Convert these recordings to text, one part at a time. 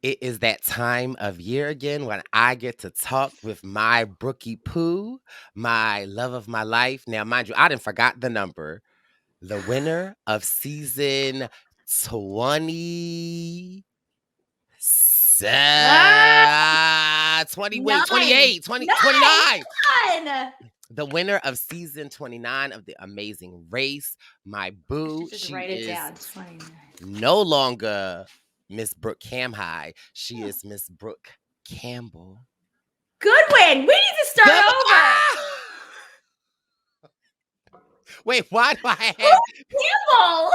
It is that time of year again when I get to talk with my Brookie Poo, my love of my life. Now, mind you, I didn't forgot the number. The winner of season 20. Ah, 20, wait, nine. 28, 20, Nine. 29. Come on. The winner of season 29 of The Amazing Race, my I should boo. just She write it is down. 29. no longer Miss Brooke Camhigh. She Oh. is Miss Brooke Campbell. Good win. We need to start Good. over. Wait, why do I Who's have Campbell?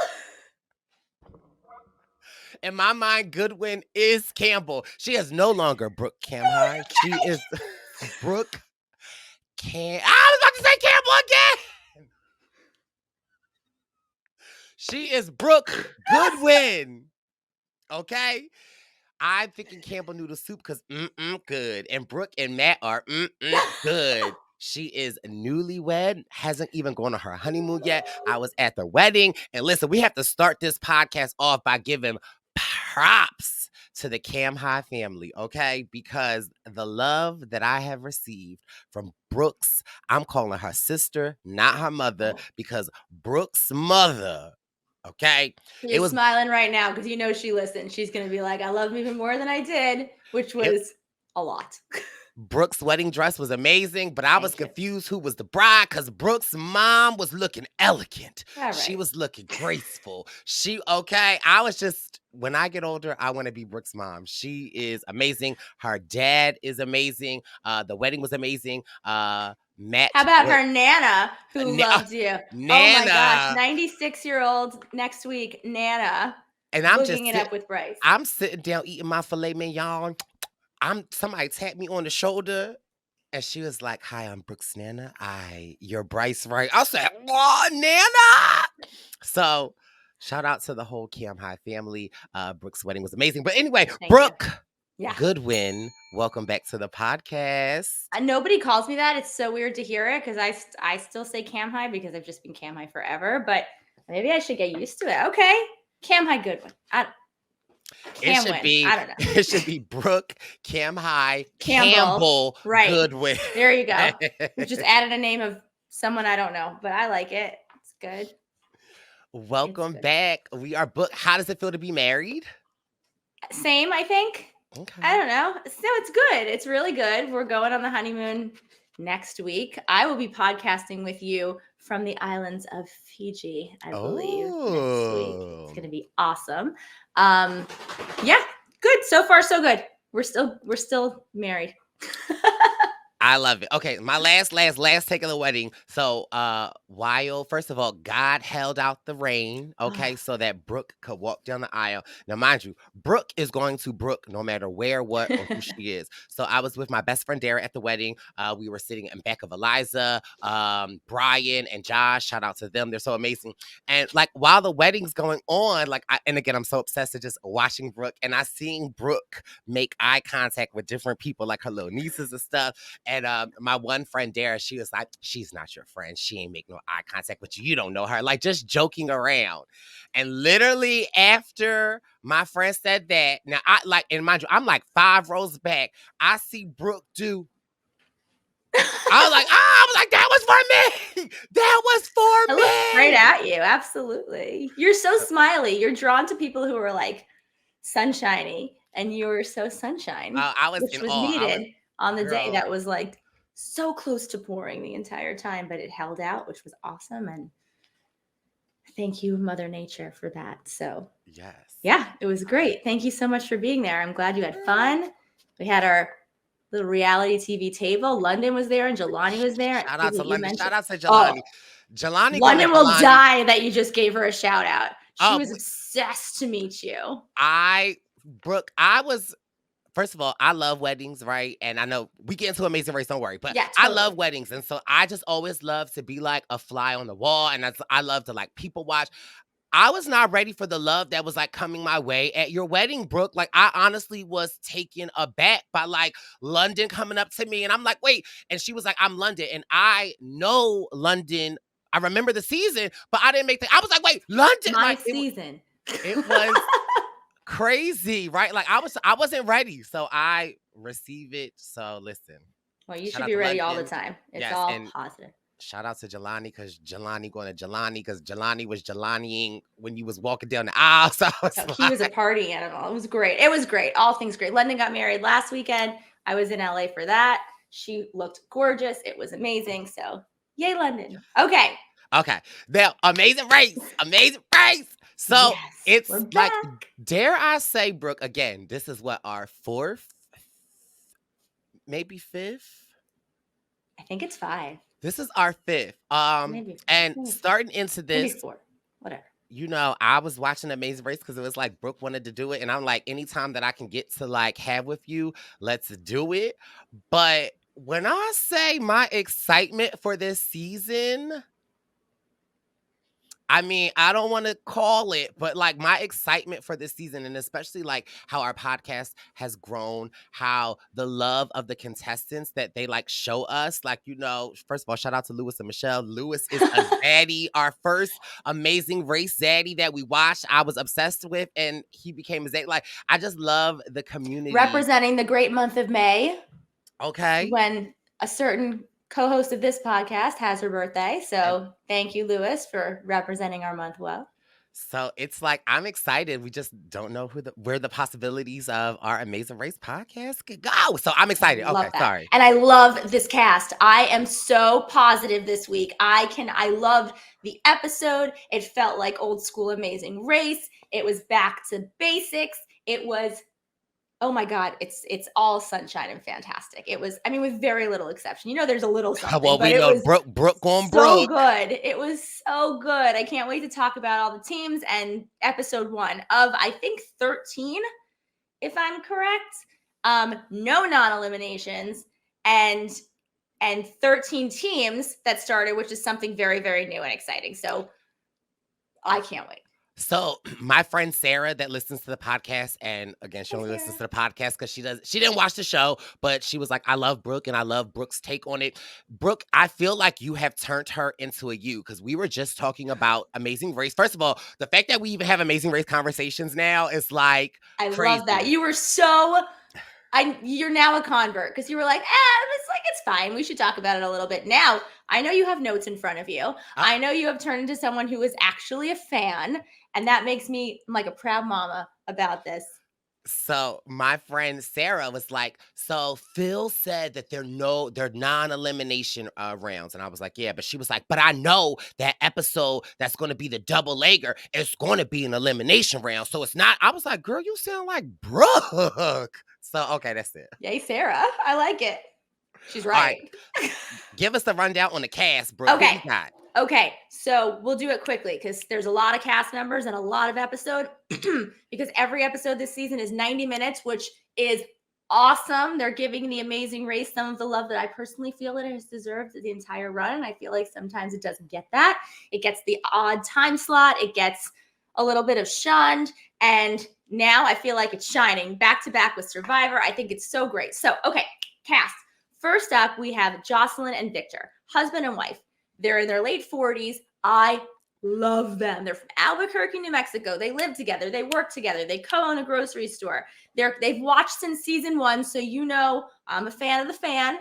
in my mind Goodwin is Campbell? She is no longer Brooke Camhigh. She is Brooke I was about to say Campbell again. She is Brooke Goodwin. Okay? I'm thinking Campbell noodle soup because good. And Brooke and Matt are good. She is newlywed, hasn't even gone on her honeymoon yet. I was at the wedding. And listen, we have to start this podcast off by giving props to the Cam High family, okay? Because the love that I have received from Brooke's, I'm calling her sister, not her mother, because Brooke's mother, okay? She's smiling right now because you know she listens. She's going to be like, I love him even more than I did, which was a lot. Brooke's wedding dress was amazing, but I was confused who was the bride because Brooke's mom was looking elegant. All She right. was looking graceful. I was just, when I get older, I want to be Brooke's mom. She is amazing. Her dad is amazing. The wedding was amazing. Matt. How about her Nana, who loved you? Nana. Oh my gosh, 96-year-old next week, Nana. And I'm hooking it up with Brice. I'm sitting down eating my filet mignon. Somebody tapped me on the shoulder. And she was like, "Hi, I'm Brooke's Nana. You're Brice, right?" I said, "What, Nana?" So, shout out to the whole Cam High family. Brooke's wedding was amazing. But anyway, Brooke Goodwin, welcome back to the podcast. Nobody calls me that. It's so weird to hear it because I still say Cam High because I've just been Cam High forever. But maybe I should get used to it. Okay, Cam High Goodwin. It should be Brooke, Cam High, Campbell, right. Goodwin. There you go. We just added a name of someone I don't know, but I like it. It's good. Welcome back. We are booked. How does it feel to be married? Same, I think. Okay. I don't know. No, it's good. It's really good. We're going on the honeymoon next week. I will be podcasting with you from the islands of Fiji, I believe, next week. It's going to be awesome. Yeah, good. So far, so good. We're still married. I love it. Okay, my last take of the wedding. So, while first of all, God held out the rain, okay, so that Brooke could walk down the aisle. Now, mind you, Brooke is going to Brooke no matter where, what, or who she is. So, I was with my best friend Dara at the wedding. We were sitting in back of Eliza, Brian, and Josh. Shout out to them; they're so amazing. And like while the wedding's going on, and again, I'm so obsessed with just watching Brooke, and I seeing Brooke make eye contact with different people, like her little nieces and stuff. And my one friend, Dara, she was like, "She's not your friend. She ain't make no eye contact with you. You don't know her." Like, just joking around. And literally after my friend said that, now and mind you, I'm like 5 rows back. I see Brooke do. I was like, that was for me. That was for me. I looked straight at you. Absolutely. You're so smiley. You're drawn to people who are like sunshiny, and you were so sunshine. I was which in was awe. needed on the day that was like so close to pouring the entire time, but it held out, which was awesome. And thank you, Mother Nature, for that. So yes, yeah, it was great. Thank you so much for being there. I'm glad you had fun. We had our little reality TV table. London was there and Jelani was there. Shout out to London. Shout out to Jelani. Jelani. London will die that you just gave her a shout out. She was obsessed to meet you. Brooke, first of all, I love weddings, right? And I know we get into Amazing Race, don't worry. But yeah, totally. I love weddings. And so I just always love to be like a fly on the wall. And I love to like people watch. I was not ready for the love that was like coming my way at your wedding, Brooke. Like, I honestly was taken aback by like London coming up to me. And I'm like, wait. And she was like, I'm London. And I know London. I remember the season, but I didn't make I was like, wait, London. My season. It was Crazy, right? Like I wasn't ready, so I receive it. So listen, Well, you shout should out be to ready all the London. time. It's Yes, all and positive. shout out to Jelani because Jelani going to Jelani because Jelani was Jelaniing when you was walking down the aisle. So I was No, he was a like, party animal. It was great. It was great. All things great. London got married last weekend. I was in LA for that. She looked gorgeous. It was amazing. So, yay, London. Okay. okay, now amazing race, amazing race. So Yes, we're it's like, back. dare I say, Brooke, again, this is what our fourth, maybe fifth. I think it's 5. This is our fifth. Maybe 4. And starting into Maybe this, 4. Whatever. I was watching Amazing Race because it was like Brooke wanted to do it. And I'm like, anytime that I can get to like have with you, let's do it. But when I say my excitement for this season, I mean, I don't want to call it, but like my excitement for this season, and especially like how our podcast has grown, how the love of the contestants that they like show us. Like, first of all, shout out to Lewis and Michelle. Lewis is a zaddy, our first Amazing Race zaddy that we watched. I was obsessed with, and he became a zaddy. Like, I just love the community. Representing the great month of May. Okay. When a certain co-host of this podcast has her birthday. So thank you, Lewis, for representing our month well. So it's like I'm excited. We just don't know where the possibilities of our Amazing Race podcast could go. So I'm excited. Okay, sorry. And I love this cast. I am so positive this week. I loved the episode. It felt like old school Amazing Race. It was back to basics. It was, oh my God, it's all sunshine and fantastic. It was, I mean, with very little exception. There's a little something, Well, but we it know was Brooke on so Brooke. good. It was so good. I can't wait to talk about all the teams and episode 1 of, I think, 13, if I'm correct. No non-eliminations and 13 teams that started, which is something very, very new and exciting. So I can't wait. So my friend Sarah that listens to the podcast, and again, she only listens to the podcast because she didn't watch the show, but she was like, I love Brooke and I love Brooke's take on it. Brooke, I feel like you have turned her into a you because we were just talking about Amazing Race. First of all, the fact that we even have Amazing Race conversations now is like crazy. Love that. You were you're now a convert because you were like, it's fine. We should talk about it a little bit. Now, I know you have notes in front of you. I know you have turned into someone who is actually a fan, and that makes me like a proud mama about this. So my friend Sarah was like, so Phil said that they're non-elimination rounds. And I was like, yeah, but she was like, but I know that episode that's going to be the double legger is going to be an elimination round. So it's not, I was like, girl, you sound like Brooke. So, okay, that's it. Yay, Sarah. I like it. She's right. All right. Give us the rundown on the cast, Brooke. Okay. Okay, so we'll do it quickly because there's a lot of cast members and a lot of episode because every episode this season is 90 minutes, which is awesome. They're giving the Amazing Race some of the love that I personally feel it has deserved the entire run. And I feel like sometimes it doesn't get that. It gets the odd time slot. It gets a little bit of shunned. And now I feel like it's shining back to back with Survivor. I think it's so great. So, okay, cast. First up, we have Jocelyn and Victor, husband and wife. They're in their late 40s. I love them. They're from Albuquerque, New Mexico. They live together. They work together. They co-own a grocery store. They've watched since season 1, so I'm a fan of the fan.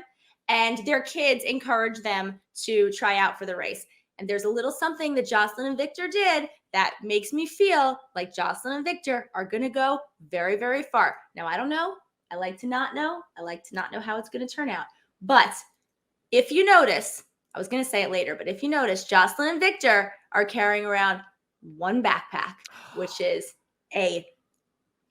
And their kids encourage them to try out for the race. And there's a little something that Jocelyn and Victor did that makes me feel like Jocelyn and Victor are going to go very, very far. Now, I don't know. I like to not know. I like to not know how it's going to turn out. But if you notice, I was going to say it later, but if you notice, Jocelyn and Victor are carrying around one backpack, which is a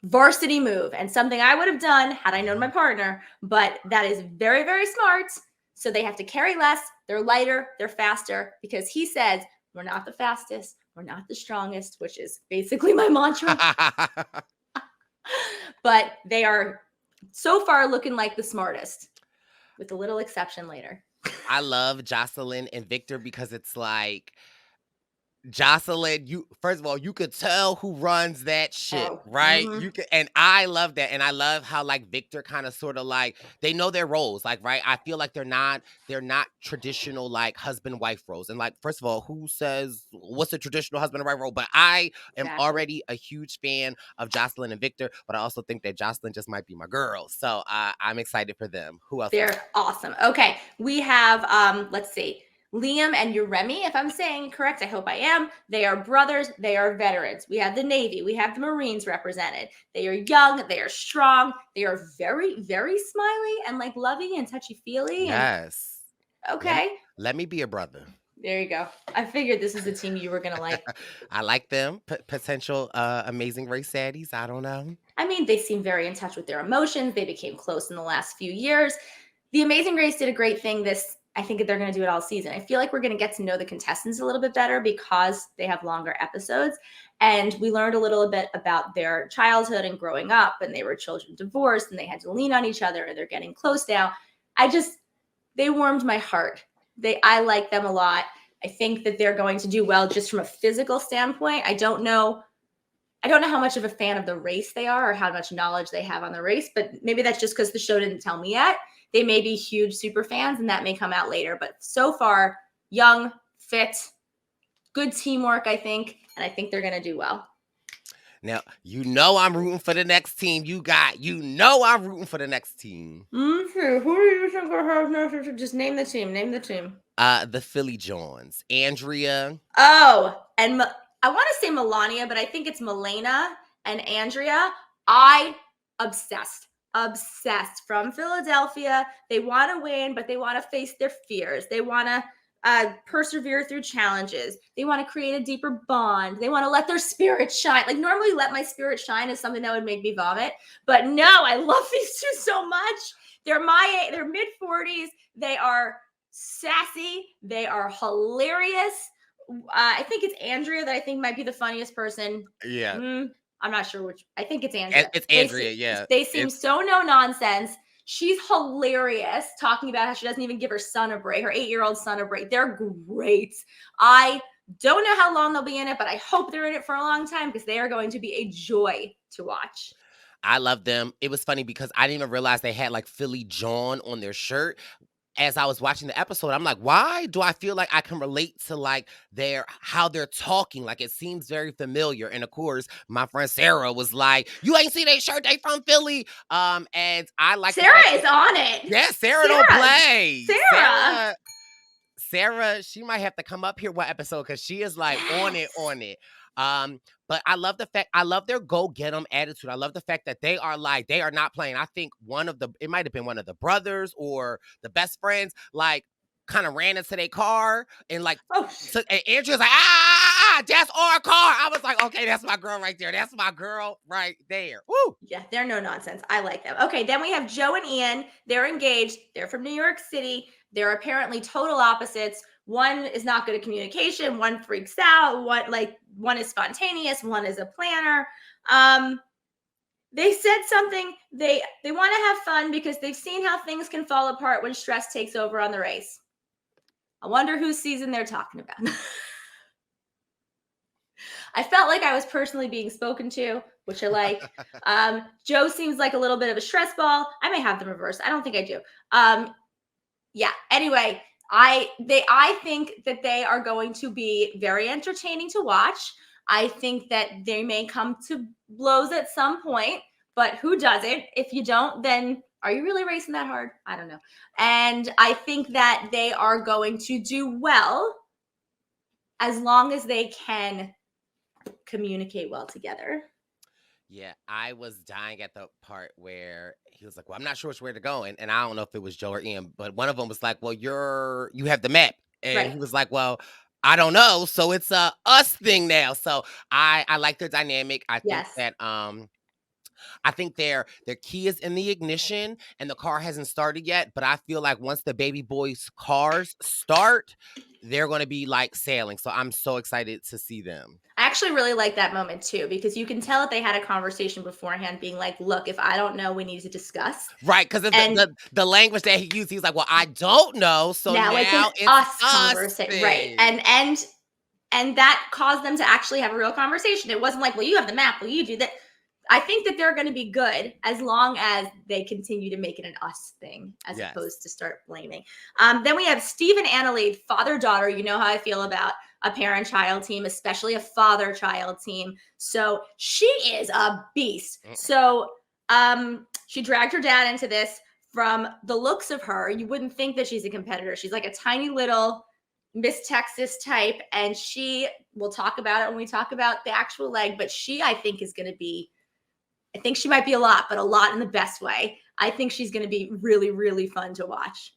varsity move and something I would have done had I known my partner, but that is very, very smart. So they have to carry less. They're lighter. They're faster because he says, we're not the fastest. We're not the strongest, which is basically my mantra. But they are so far looking like the smartest with a little exception later. I love Jocelyn and Victor because it's like Jocelyn, you first of all, you could tell who runs that shit, Oh, right? You could, and I love that, and I love how like Victor kind of sort of like they know their roles, like right. I feel like they're not traditional like husband wife roles, and like first of all, who says what's a traditional husband and wife role? But I am exactly. already a huge fan of Jocelyn and Victor, but I also think that Jocelyn just might be my girl, so I'm excited for them. Who else? They're awesome. Okay, we have let's see. Liam and Uremi, if I'm saying correct, I hope I am. They are brothers. They are veterans. We have the Navy. We have the Marines represented. They are young. They are strong. They are very, very smiley and like loving and touchy feely. And Yes. okay, Let me be a brother. there you go. I figured this is the team you were gonna like. I like them. Potential amazing race saddies. I don't know. I mean, they seem very in touch with their emotions. They became close in the last few years. The Amazing Race did a great thing this. I think they're going to do it all season. I feel like we're going to get to know the contestants a little bit better because they have longer episodes. And we learned a little bit about their childhood and growing up, and they were children divorced and they had to lean on each other and they're getting close now. They warmed my heart. I like them a lot. I think that they're going to do well just from a physical standpoint. I don't know how much of a fan of the race they are or how much knowledge they have on the race, but maybe that's just because the show didn't tell me yet. They may be huge super fans and that may come out later, but so far, young, fit, good teamwork, I think, and I think they're going to do well. Now, I'm rooting for the next team. I'm rooting for the next team. Who do you think will have next? Just name the team. Name the team. The Philly Johns. Andrea. Oh, and I want to say Melania, but I think it's Milena and Andrea. Obsessed from Philadelphia. They want to win, but they want to face their fears. They want to persevere through challenges. They want to create a deeper bond. They want to let their spirit shine. Like normally let my spirit shine is something that would make me vomit, but no, I love these two so much. They're mid 40s. They are sassy. They are hilarious. I think it's Andrea that I think might be the funniest person. Yeah. I'm not sure which. I think it's Andrea. It's Andrea, yeah. They seem so no nonsense. She's hilarious talking about how she doesn't even give her son a break, her 8-year-old son a break. They're great. I don't know how long they'll be in it, but I hope they're in it for a long time because they are going to be a joy to watch. I love them. It was funny because I didn't even realize they had like Philly John on their shirt. As I was watching the episode, I'm like, why do I feel like I can relate to like how they're talking? Like it seems very familiar. And of course, my friend Sarah was like, you ain't see that shirt, they from Philly. And I like Sarah is on it. Yeah, Sarah don't play. Sarah, she might have to come up here one episode because she is like on it. But I love their go get 'em attitude. I love the fact that they are not playing. I think it might have been one of the brothers or the best friends, like kind of ran into their car and like, and Andrew's like, that's our car. I was like, okay, that's my girl right there. That's my girl right there. Woo! Yeah, they're no nonsense. I like them. Okay, then we have Joe and Ian. They're engaged. They're from New York City. They're apparently total opposites. One is not good at communication. One freaks out. One is spontaneous. One is a planner. They said something. They want to have fun because they've seen how things can fall apart when stress takes over on the race. I wonder whose season they're talking about. I felt like I was personally being spoken to, which I like. Joe seems like a little bit of a stress ball. I may have them reversed. I don't think I do. Yeah. Anyway, I think that they are going to be very entertaining to watch. I think that they may come to blows at some point, but who doesn't? If you don't, then are you really racing that hard? I don't know. And I think that they are going to do well as long as they can communicate well together. Yeah, I was dying at the part where he was like, well, I'm not sure which way to go. And I don't know if it was Joe or Ian, but one of them was like, well, you have the map. And he was like, well, I don't know. So it's a us thing now. So I like their dynamic. I think that I think their key is in the ignition and the car hasn't started yet. But I feel like once the baby boys' cars start, they're going to be like sailing. So I'm so excited to see them. I actually really like that moment too, because you can tell that they had a conversation beforehand being like, look, if I don't know, we need to discuss. Right. Because the language that he used, he's like, well, I don't know. So now it's us conversation. Right. And And that caused them to actually have a real conversation. It wasn't like, well, you have the map, well, you do that. I think that they're going to be good as long as they continue to make it an us thing as opposed to start blaming. Then we have Steve and Annalise, father-daughter. You know how I feel about a parent-child team, especially a father-child team. So she is a beast. So she dragged her dad into this. From the looks of her, you wouldn't think that she's a competitor. She's like a tiny little Miss Texas type, and we'll talk about it when we talk about the actual leg, but I think is going to be, I think she might be a lot, but a lot in the best way. I think she's going to be really, really fun to watch.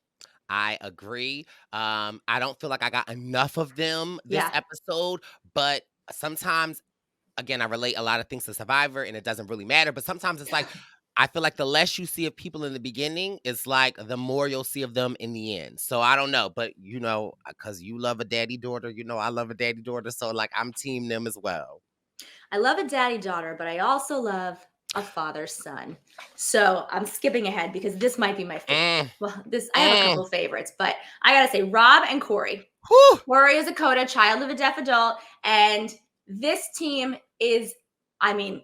I agree. I don't feel like I got enough of them this episode, but sometimes, again, I relate a lot of things to Survivor and it doesn't really matter, but sometimes it's like, I feel like the less you see of people in the beginning, it's like the more you'll see of them in the end. So I don't know, but because you love a daddy daughter, I love a daddy daughter. So like I'm team them as well. I love a daddy daughter, but I also love a father son. So I'm skipping ahead because this might be my favorite. Well, I have a couple favorites, but I gotta say Rob and Corey. Whew. Corey is a coda, child of a deaf adult, and this team is, I mean,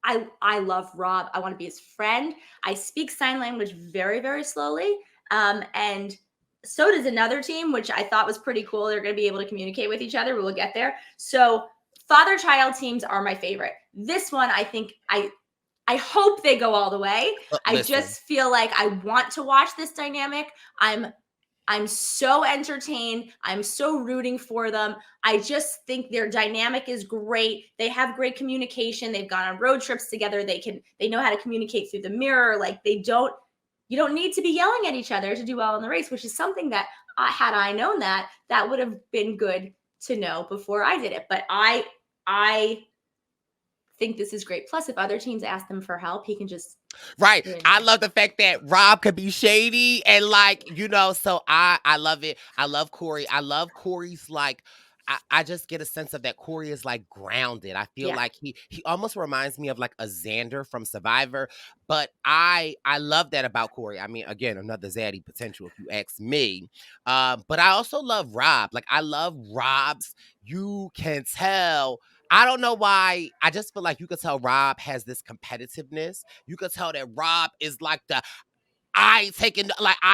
I love Rob. I want to be his friend. I speak sign language very, very slowly. And so does another team, which I thought was pretty cool. They're going to be able to communicate with each other. We'll get there. So father-child teams are my favorite. This one, I think I hope they go all the way. I just feel like I want to watch this dynamic. I'm so entertained. I'm so rooting for them. I just think their dynamic is great. They have great communication. They've gone on road trips together. They know how to communicate through the mirror. Like you don't need to be yelling at each other to do well in the race, which is something that had I known that would have been good to know before I did it. But I think this is great. Plus, if other teams ask them for help, he can just right. I love the fact that Rob could be shady and so I love it. I love Corey. I love Corey's I just get a sense of that Corey is like grounded. I feel like he almost reminds me of like a Xander from Survivor, but I love that about Corey. I mean, again, another zaddy potential if you ask me. But I also love Rob. Like I love Rob's. You can tell. I don't know why. I just feel like you could tell Rob has this competitiveness. You could tell that Rob is like I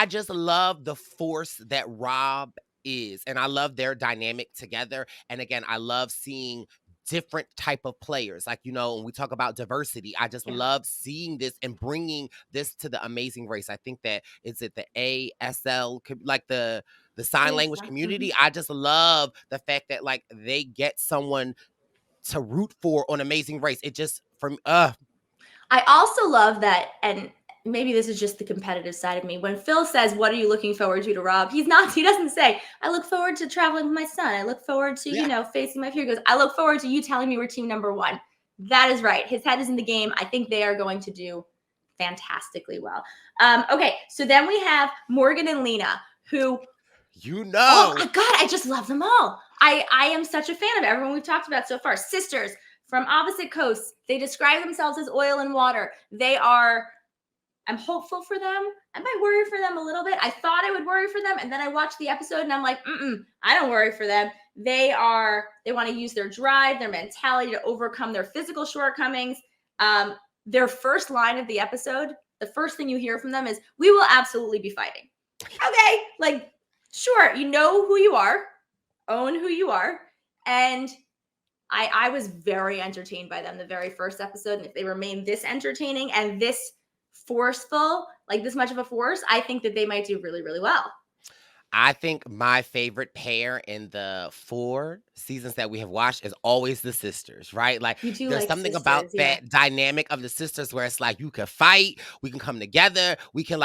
just love the force that Rob is. And I love their dynamic together. And again, I love seeing different type of players. Like, when we talk about diversity, I just love seeing this and bringing this to the Amazing Race. I think that the ASL, like the sign language community. I just love the fact that like they get someone to root for on Amazing Race. It just I also love that, and maybe this is just the competitive side of me. When Phil says, "What are you looking forward to Rob?" He doesn't say, "I look forward to traveling with my son. I look forward to, facing my fear." He goes, "I look forward to you telling me we're team number one." That is right. His head is in the game. I think they are going to do fantastically well. Okay, so then we have Morgan and Lena, who oh my God, I just love them all. I am such a fan of everyone we've talked about so far. Sisters from opposite coasts. They describe themselves as oil and water. I'm hopeful for them. I might worry for them a little bit. I thought I would worry for them. And then I watched the episode and I'm like, I don't worry for them. They want to use their drive, their mentality to overcome their physical shortcomings. Their first line of the episode, the first thing you hear from them is, "We will absolutely be fighting." Okay. Like, sure. You know who you are. Own who you are. And I was very entertained by them the very first episode. And if they remain this entertaining and this forceful, like this much of a force, I think that they might do really, really well. I think my favorite pair in the 4 seasons that we have watched is always the sisters, right? Like there's something about that dynamic of the sisters where it's like you can fight, we can come together, we can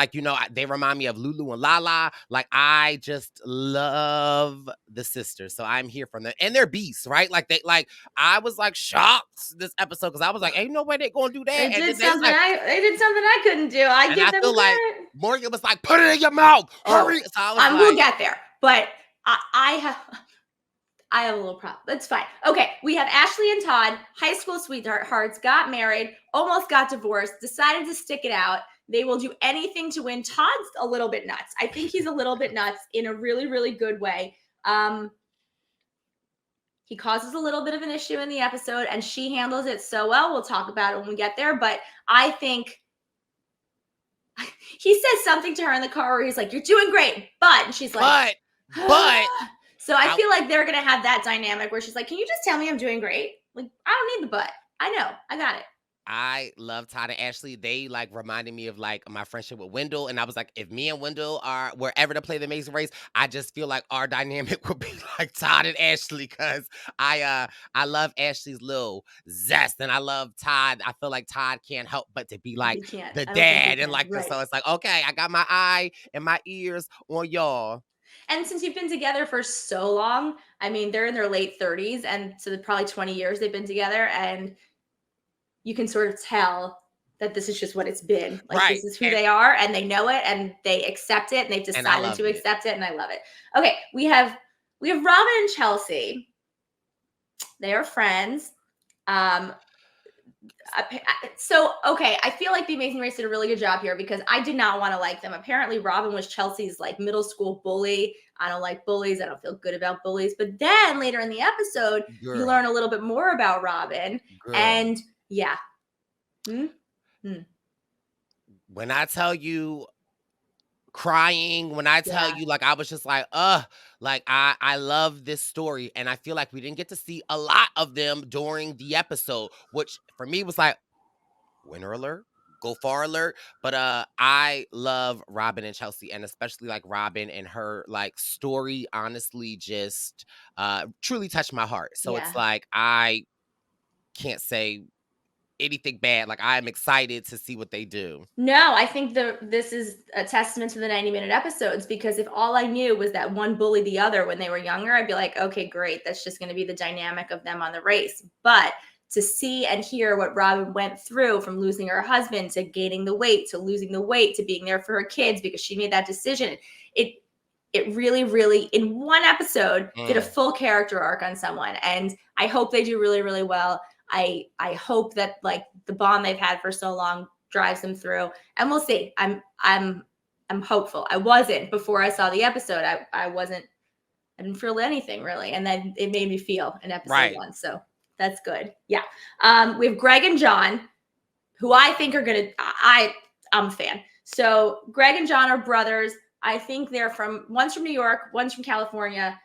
they remind me of Lulu and Lala. Like I just love the sisters. So I'm here for them. And they're beasts, right? I was shocked this episode because I was like, ain't no way they're gonna do that. They did something I couldn't do. I give them credit. Like Morgan was like, "Put it in your mouth, hurry!" So I was we'll get there, but I have a little problem. That's fine. Okay, we have Ashley and Todd, high school sweethearts, got married, almost got divorced, decided to stick it out. They will do anything to win. Todd's a little bit nuts. I think he's a little bit nuts in a really, really good way. He causes a little bit of an issue in the episode, and she handles it so well. We'll talk about it when we get there. But I think he says something to her in the car where he's like, "You're doing great," but and she's like, but so I feel like they're gonna have that dynamic where she's like, "Can you just tell me I'm doing great? Like, I don't need the but. I know, I got it." I love Todd and Ashley. They like reminded me of like my friendship with Wendell, and I was like, if me and Wendell were ever to play the Amazing Race, I just feel like our dynamic would be like Todd and Ashley because I love Ashley's little zest, and I love Todd. I feel like Todd can't help but to be like the dad, and like right. so it's like okay, I got my eye and my ears on y'all. And since you've been together for so long, I mean, they're in their late 30s, and so probably 20 years they've been together, and you can sort of tell that this is just what it's been. Like Right. this is who they are, and they know it, and they accept it, and they've decided to accept it, and I love it. Okay, we have Robin and Chelsea. They are friends. So okay, I feel like The Amazing Race did a really good job here because I did not want to like them. Apparently, Robin was Chelsea's like middle school bully. I don't like bullies. I don't feel good about bullies. But then later in the episode, you learn a little bit more about Robin, and yeah. When I tell you crying, when I tell you like I was just like like I love this story, and I feel like we didn't get to see a lot of them during the episode, which for me was like winner alert, go far alert. But I love Robin and Chelsea, and especially like Robin and her like story honestly just truly touched my heart. So it's like I can't say anything bad. Like I am excited to see what they do. No, I think this is a testament to the 90-minute episodes because if all I knew was that one bullied the other when they were younger, I'd be like, okay, great. That's just going to be the dynamic of them on the race. But to see and hear what Robin went through from losing her husband to gaining the weight, to losing the weight, to being there for her kids because she made that decision. It really, really, in one episode, did a full character arc on someone. And I hope they do really, really well. I hope that like the bond they've had for so long drives them through, and we'll see. I'm hopeful. I wasn't before I saw the episode. I didn't feel anything really, and then it made me feel in episode 1. So that's good. Yeah. We have Greg and John, who I think are gonna. I'm a fan. So Greg and John are brothers. I think one's from New York, one's from California.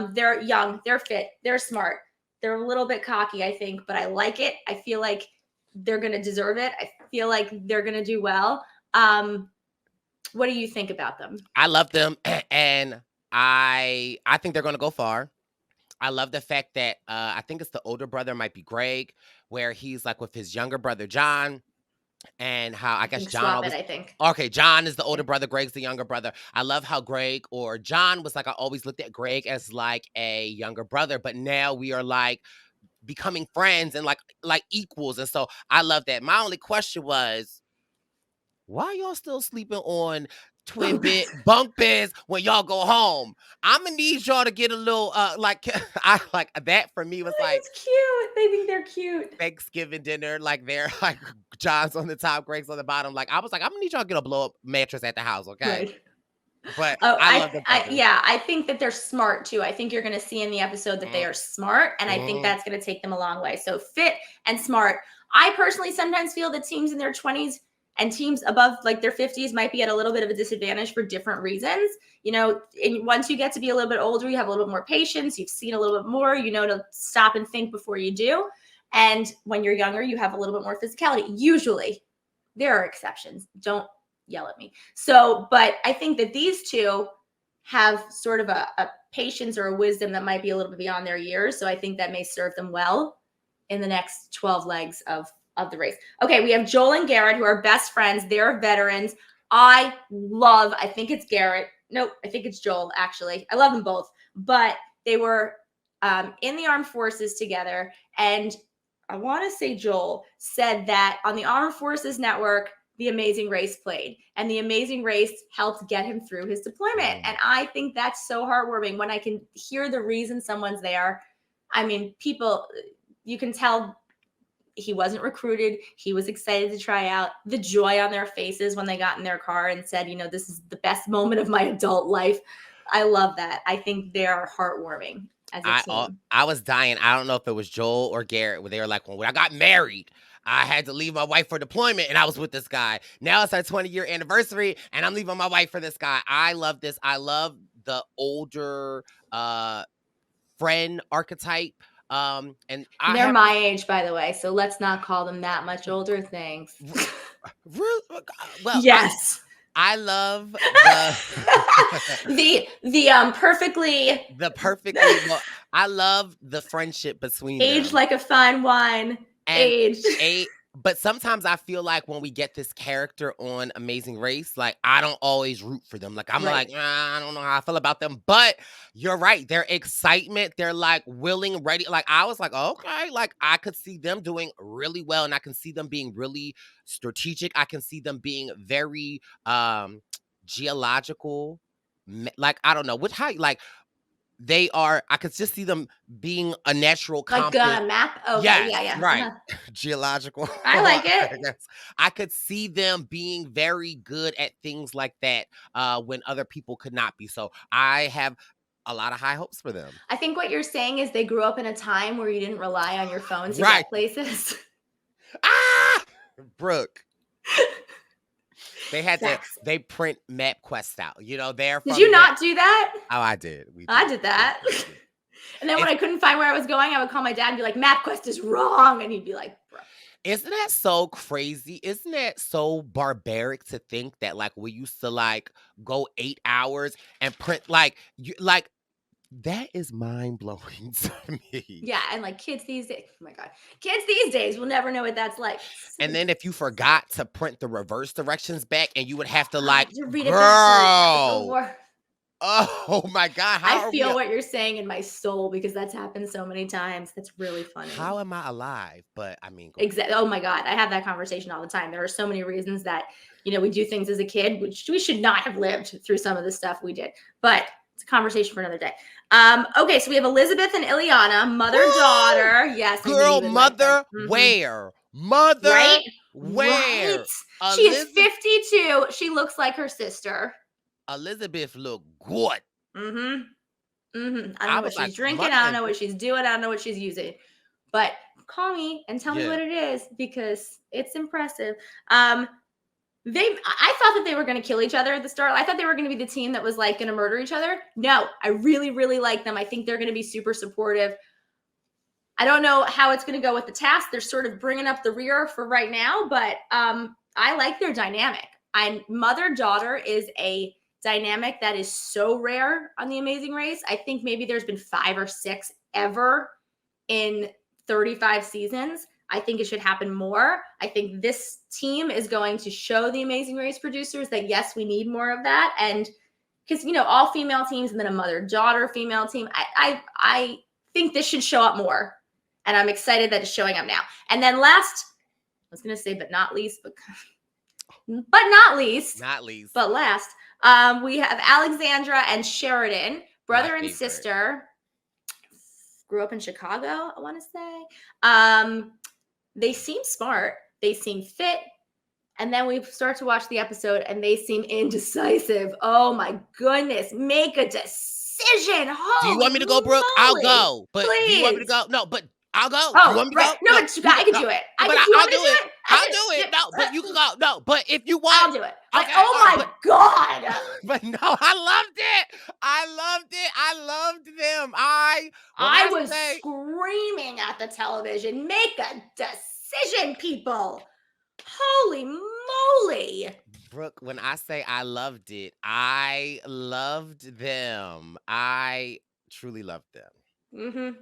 They're young, they're fit, they're smart. They're a little bit cocky, I think, but I like it. I feel like they're going to deserve it. I feel like they're going to do well. What do you think about them? I love them, and I think they're going to go far. I love the fact that I think it's the older brother might be Greg, where he's like with his younger brother John. And how I guess John I think. Okay, John is the older brother, Greg's the younger brother. I love how Greg or John was like I always looked at Greg as like a younger brother, but now we are like becoming friends and like equals. And so I love that. My only question was, why y'all still sleeping on twin bunk beds when y'all go home? I'm gonna need y'all to get a little like I like that for me was like it's cute. They think they're cute. Thanksgiving dinner, like they're like John's on the top, Greg's on the bottom. Like I was like, I'm gonna need y'all to get a blow up mattress at the house, okay? Right. But I love them. I think that they're smart too. I think you're going to see in the episode that they are smart, and I think that's going to take them a long way. So fit and smart. I personally sometimes feel that teams in their 20s and teams above like their 50s might be at a little bit of a disadvantage for different reasons. You know, once you get to be a little bit older, you have a little bit more patience. You've seen a little bit more, you know, to stop and think before you do. And when you're younger, you have a little bit more physicality. Usually, there are exceptions. Don't yell at me. So, but I think that these two have sort of a patience or a wisdom that might be a little bit beyond their years. So I think that may serve them well in the next 12 legs of the race. Okay, we have Joel and Garrett, who are best friends. They're veterans. I think it's Garrett. Nope, I think it's Joel, actually. I love them both. But they were in the armed forces together. And I want to say Joel said that on the Armed Forces Network, The Amazing Race played, and The Amazing Race helped get him through his deployment. And I think that's so heartwarming when I can hear the reason someone's there. I mean, people, you can tell he wasn't recruited. He was excited to try out. The joy on their faces when they got in their car and said, you know, this is the best moment of my adult life. I love that. I think they're heartwarming. as a team? I was dying. I don't know if it was Joel or Garrett where they were like, when I got married, I had to leave my wife for deployment and I was with this guy. Now it's our 20-year anniversary and I'm leaving my wife for this guy. I love this. I love the older friend archetype. And I They're have my age, by the way, so let's not call them that much older. Thanks. Real, well, Yes. I love the perfectly the perfectly. Well, I love the friendship between aged them. like a fine wine. And Aged. but sometimes I feel like when we get this character on Amazing Race, like I don't always root for them. Like I'm Right. like, I don't know how I feel about them. But you're right. Their excitement, they're like willing, ready. Like I was like, okay, like I could see them doing really well, and I can see them being really strategic. I can see them being very geological. Like I don't know, which how like they are. I could just see them being a natural Like compass. map. Okay, Yes, yeah. right. Geological. I like it. Yes. I could see them being very good at things like that when other people could not be. So I have a lot of high hopes for them. I think what you're saying is they grew up in a time where you didn't rely on your phone to Right. get places. Ah, Brooke. They had Facts. to. They print MapQuest out. You know, they're. Did you not do that? Oh, I did. I did that. And then when I couldn't find where I was going, I would call my dad and be like, MapQuest is wrong. And he'd be like, bro. Isn't that so crazy? Isn't that so barbaric to think that like we used to like go 8 hours and print like you like that is mind blowing to me. Yeah, and like kids these days, oh my God, kids these days will never know what that's like. And then if you forgot to print the reverse directions back and you would have to like, to read it girl. backwards. Oh my God. I feel what you're saying in my soul because that's happened so many times. That's really funny. How am I alive? But I mean, exactly. Oh my God. I have that conversation all the time. There are so many reasons that, we do things as a kid, which we should not have lived through some of the stuff we did, but it's a conversation for another day. Okay. So we have Elizabeth and Ileana, mother, daughter. Yes. Girl, mother, where? Mother, right? Where? Right. She is 52. She looks like her sister. Elizabeth look good. I don't know what she's drinking. I don't know what she's doing. I don't know what she's using. But call me and tell me what it is because it's impressive. I thought that they were going to kill each other at the start. I thought they were going to be the team that was like going to murder each other. No, I really, really like them. I think they're going to be super supportive. I don't know how it's going to go with the task. They're sort of bringing up the rear for right now, but I like their dynamic. Mother-daughter is a dynamic that is so rare on The Amazing Race. I think maybe there's been 5 or 6 ever in 35 seasons. I think it should happen more. I think this team is going to show The Amazing Race producers that, yes, we need more of that. And because, all female teams and then a mother-daughter female team, I think this should show up more. And I'm excited that it's showing up now. And then last, I was going to say, but not least, but not least, but last, we have Alexandra and Sheridan, brother and sister, grew up in Chicago, I want to say. They seem smart. They seem fit. And then we start to watch the episode and they seem indecisive. Oh my goodness. Make a decision. Do you want me to go, Brooke? I'll go. But please. Do you want me to go? No, but I'll go. Oh, you want me right. to go? No, but I can do it. I'll do it. I'll do it. No, but you can go. No, but if you want. I'll do it. Okay, oh my God. But no, I loved it. I loved them. I was screaming at the television. Make a decision, people. Holy moly. Brooke, when I say I loved it, I loved them. I truly loved them.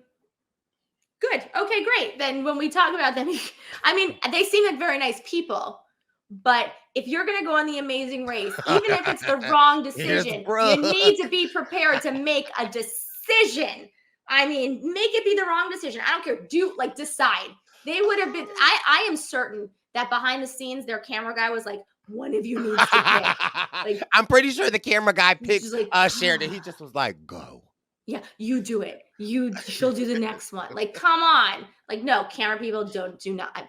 Good. Okay, great. Then when we talk about them, they seem like very nice people. But if you're going to go on The Amazing Race, even if it's the wrong decision, you need to be prepared to make a decision. Make it be the wrong decision. I don't care. Decide. They would have been, I am certain that behind the scenes, their camera guy was like, one of you needs to pick. I'm pretty sure the camera guy picked Sheridan. He just was like, go. Yeah, you do it. She'll do the next one. Come on. No, camera people do not.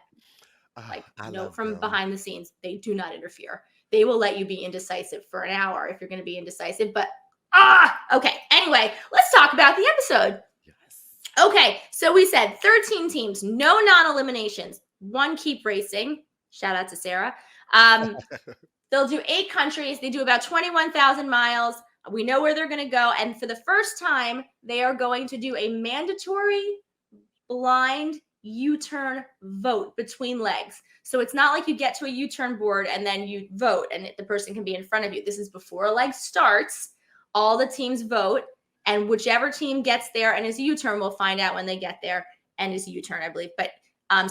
From behind the scenes, they do not interfere. They will let you be indecisive for an hour if you're going to be indecisive. But okay. Anyway, let's talk about the episode. Yes. Okay, so we said 13 teams, no non-eliminations, one keep racing. Shout out to Sarah. They'll do 8 countries. They do about 21,000 miles. We know where they're going to go. And for the first time, they are going to do a mandatory blind U-turn vote between legs. So it's not like you get to a U-turn board and then you vote and the person can be in front of you. This is before a leg starts. All the teams vote, and whichever team gets there and is U-turn will find out when they get there and is U-turn, I believe. But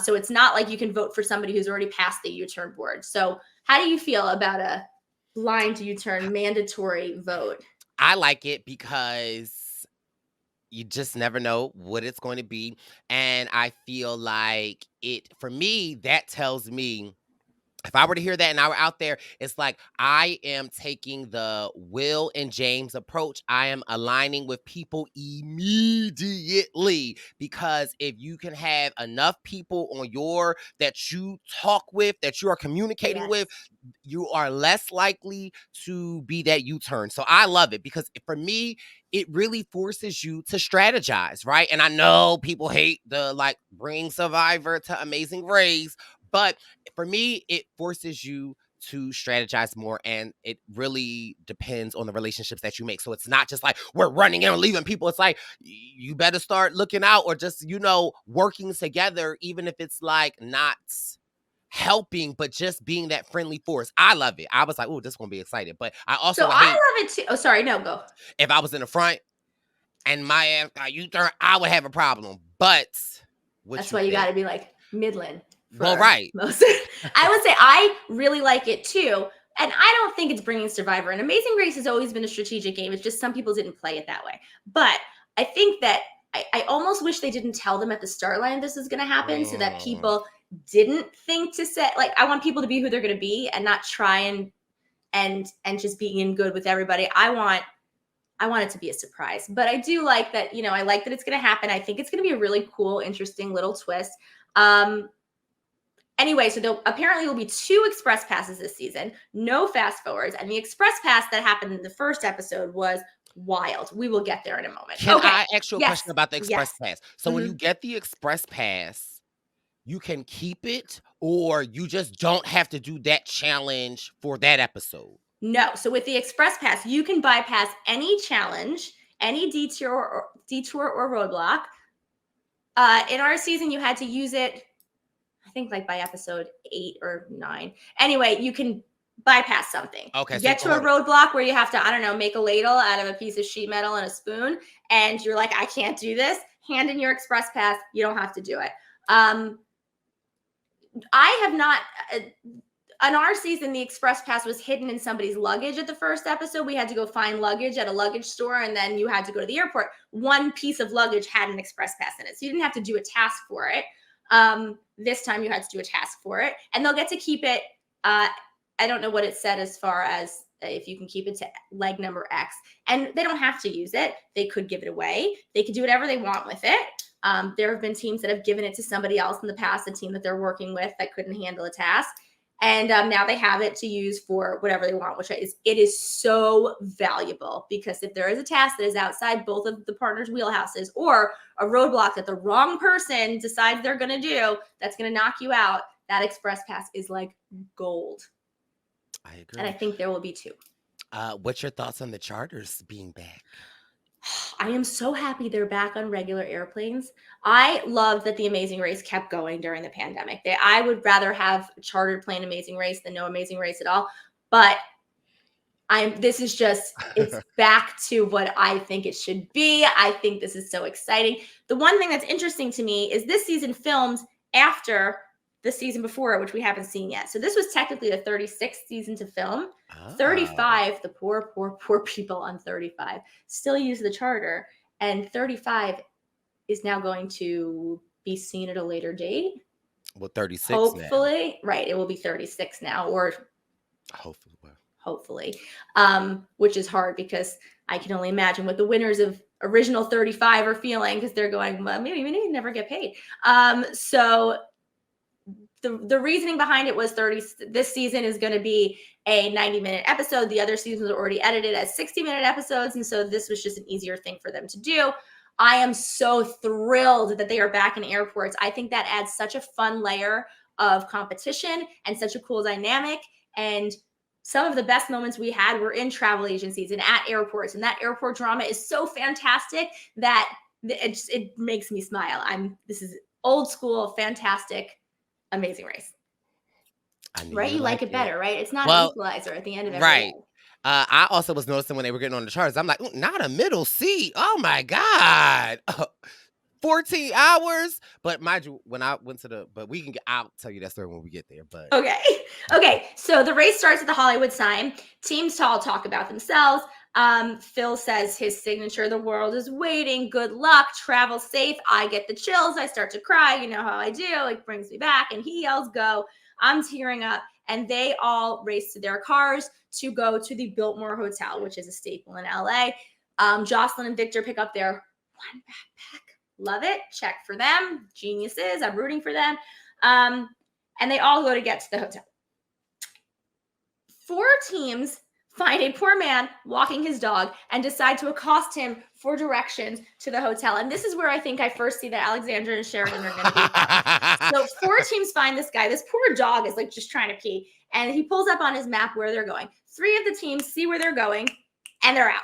so it's not like you can vote for somebody who's already passed the U-turn board. So how do you feel about a blind U-turn mandatory vote? I like it because you just never know what it's going to be. And I feel like for me, that tells me, if I were to hear that and I were out there, it's like I am taking the Will and James approach. I am aligning with people immediately, because if you can have enough people on that you talk with, that you are communicating with, you are less likely to be that U-turn. So I love it, because for me, it really forces you to strategize, right? And I know people hate the bring Survivor to Amazing Race, but for me, it forces you to strategize more, and it really depends on the relationships that you make. So it's not just like we're running in and leaving people. It's like you better start looking out, or just, working together, even if it's not helping, but just being that friendly force. I love it. I was like, oh, this is gonna be exciting. But I also I love it too. Oh, sorry, no, go. If I was in the front and my ass got U-turn, I would have a problem. But that's why you got to be like Midland. Well, right. Most. I would say I really like it too. And I don't think it's bringing Survivor. And Amazing Race has always been a strategic game. It's just some people didn't play it that way. But I think that I almost wish they didn't tell them at the start line this is going to happen, so that people didn't think to say, I want people to be who they're going to be and not try and just be in good with everybody. I want it to be a surprise. But I do like that, I like that it's going to happen. I think it's going to be a really cool, interesting little twist. Anyway, so apparently will be 2 express passes this season, no fast forwards. And the express pass that happened in the first episode was wild. We will get there in a moment. Can I ask you a question about the express pass? So when you get the express pass, you can keep it, or you just don't have to do that challenge for that episode? No. So with the express pass, you can bypass any challenge, any detour or roadblock. In our season, you had to use it, I think by episode 8 or 9. Anyway, you can bypass something. Okay. Get to a roadblock where you have to, I don't know, make a ladle out of a piece of sheet metal and a spoon, and you're like, I can't do this. Hand in your express pass. You don't have to do it. I have not. On our season, the express pass was hidden in somebody's luggage at the first episode. We had to go find luggage at a luggage store, and then you had to go to the airport. One piece of luggage had an express pass in it, so you didn't have to do a task for it. This time you had to do a task for it, and they'll get to keep it. I don't know what it said as far as if you can keep it to leg number X, and they don't have to use it. They could give it away. They could do whatever they want with it. There have been teams that have given it to somebody else in the past, a team that they're working with that couldn't handle a task. And now they have it to use for whatever they want, it is so valuable, because if there is a task that is outside both of the partners' wheelhouses, or a roadblock that the wrong person decides they're going to do that's going to knock you out, that express pass is like gold. I agree. And I think there will be 2. What's your thoughts on the charters being back? I am so happy they're back on regular airplanes. I love that the Amazing Race kept going during the pandemic. I would rather have a chartered plane Amazing Race than no Amazing Race at all. But it's back to what I think it should be. I think this is so exciting. The one thing that's interesting to me is this season filmed after the season before, which we haven't seen yet. So this was technically the 36th season to film. 35, the poor people on 35 still use the charter, and 35 is now going to be seen at a later date. Well, 36 hopefully now. Right, it will be 36 now, or hopefully, which is hard, because I can only imagine what the winners of original 35 are feeling, because they're going, well, maybe we need to never get paid. So the reasoning behind it was this season is going to be a 90-minute episode. The other seasons are already edited as 60-minute episodes, and so this was just an easier thing for them to do. I am so thrilled that they are back in airports. I think that adds such a fun layer of competition and such a cool dynamic. And some of the best moments we had were in travel agencies and at airports. And that airport drama is so fantastic that it makes me smile. This is old school, fantastic, amazing race. Right? You like it better, right? It's not an equalizer at the end of every right. leg. I also was noticing when they were getting on the charts, I'm like, not a middle seat. Oh my God. 14 hours. But mind you, when I went to but I'll tell you that story when we get there. But okay. So the race starts at the Hollywood sign. Teams all talk about themselves. Phil says his signature, "The world is waiting. Good luck. Travel safe." I get the chills. I start to cry. You know how I do. It brings me back. And he yells, "Go." I'm tearing up. And they all race to their cars to go to the Biltmore Hotel, which is a staple in LA. Jocelyn and Victor pick up their one backpack. Love it. Check for them. Geniuses. I'm rooting for them. And they all go to get to the hotel. 4 teams find a poor man walking his dog and decide to accost him for directions to the hotel. And this is where I think I first see that Alexandra and Sheridan are going to be. So 4 teams find this guy. This poor dog is like just trying to pee. And he pulls up on his map where they're going. 3 of the teams see where they're going and they're out.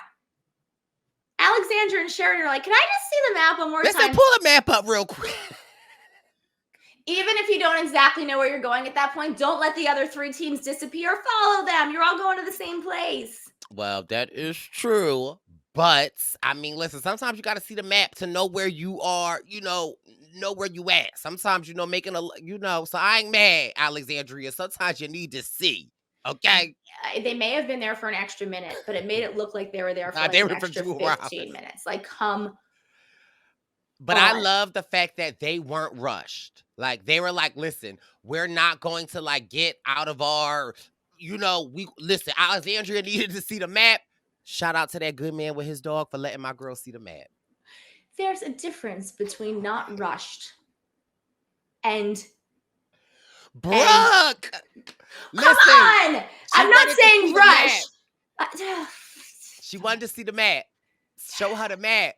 Alexandra and Sheridan are like, "Can I just see the map one more time?" Let's pull the map up real quick. Even if you don't exactly know where you're going at that point, don't let the other 3 teams disappear. Follow them. You're all going to the same place. Well, that is true. But, I mean, listen, sometimes you got to see the map to know where you are, know where you at. Sometimes, so I ain't mad, Alexandria. Sometimes you need to see, okay? They may have been there for an extra minute, but it made it look like they were there for an extra 15 minutes. Like, come But I love the fact that they weren't rushed. Like, they were like, "Listen, we're not going to, like, get out of our, listen, Alexandria needed to see the map. Shout out to that good man with his dog for letting my girl see the map." There's a difference between not rushed and Brooke! Come on! I'm not saying rush. She wanted to see the map. Show her the map.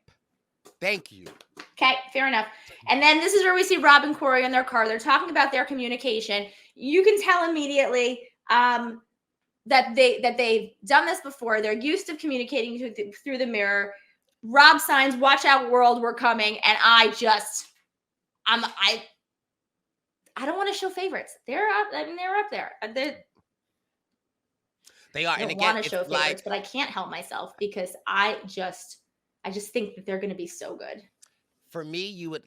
Thank you. Okay, fair enough. And then this is where we see Rob and Corey in their car. They're talking about their communication. You can tell immediately that they've done this before. They're used to communicating through the mirror. Rob signs, "Watch out, world, we're coming." And I don't want to show favorites. They're up. I mean, they're up there. They are. I don't want to show favorites, but I can't help myself because I just think that they're going to be so good. For me, you would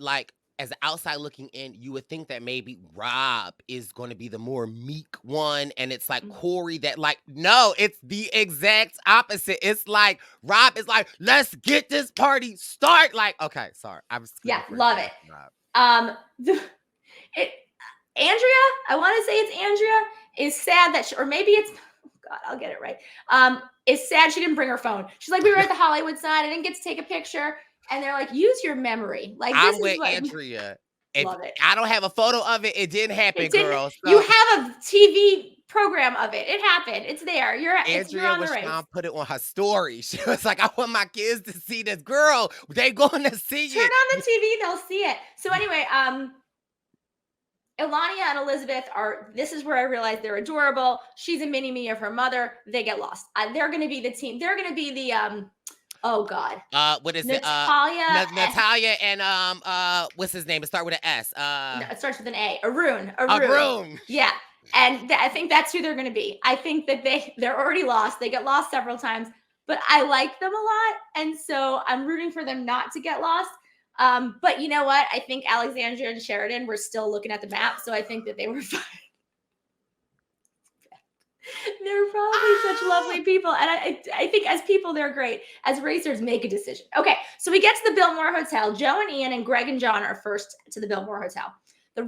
as an outside looking in, you would think that maybe Rob is going to be the more meek one. And it's like Corey that no, it's the exact opposite. It's like Rob is like, "Let's get this party start." Like, okay, sorry. Love it. Andrea, I want to say it's Andrea, is sad that or maybe it's, oh God, I'll get it right. Is sad she didn't bring her phone. She's like, "We were at the Hollywood sign. I didn't get to take a picture." And they're like, "Use your memory." Like, I'm with Andrea. Love it. I don't have a photo of it. It didn't happen, girl. So. You have a TV program of it. It happened. It's there. Andrea was trying to put it on her story. She was like, "I want my kids to see this." Girl, they going to see Turn on the TV. They'll see it. So anyway, Elania and Elizabeth this is where I realized they're adorable. She's a mini-me of her mother. They get lost. They're going to be the team. They're going to be the, oh God. What is Natalia it? Natalia and what's his name? It starts with an S. No, it starts with an A. Arun. Yeah. And I think that's who they're going to be. I think that they're already lost. They get lost several times, but I like them a lot. And so I'm rooting for them not to get lost. But you know what? I think Alexandra and Sheridan were still looking at the map. So I think that they were fine. They're probably such lovely people. And I think as people, they're great. As racers, make a decision. Okay, so we get to the Biltmore Hotel. Joe and Ian and Greg and John are first to the Biltmore Hotel. The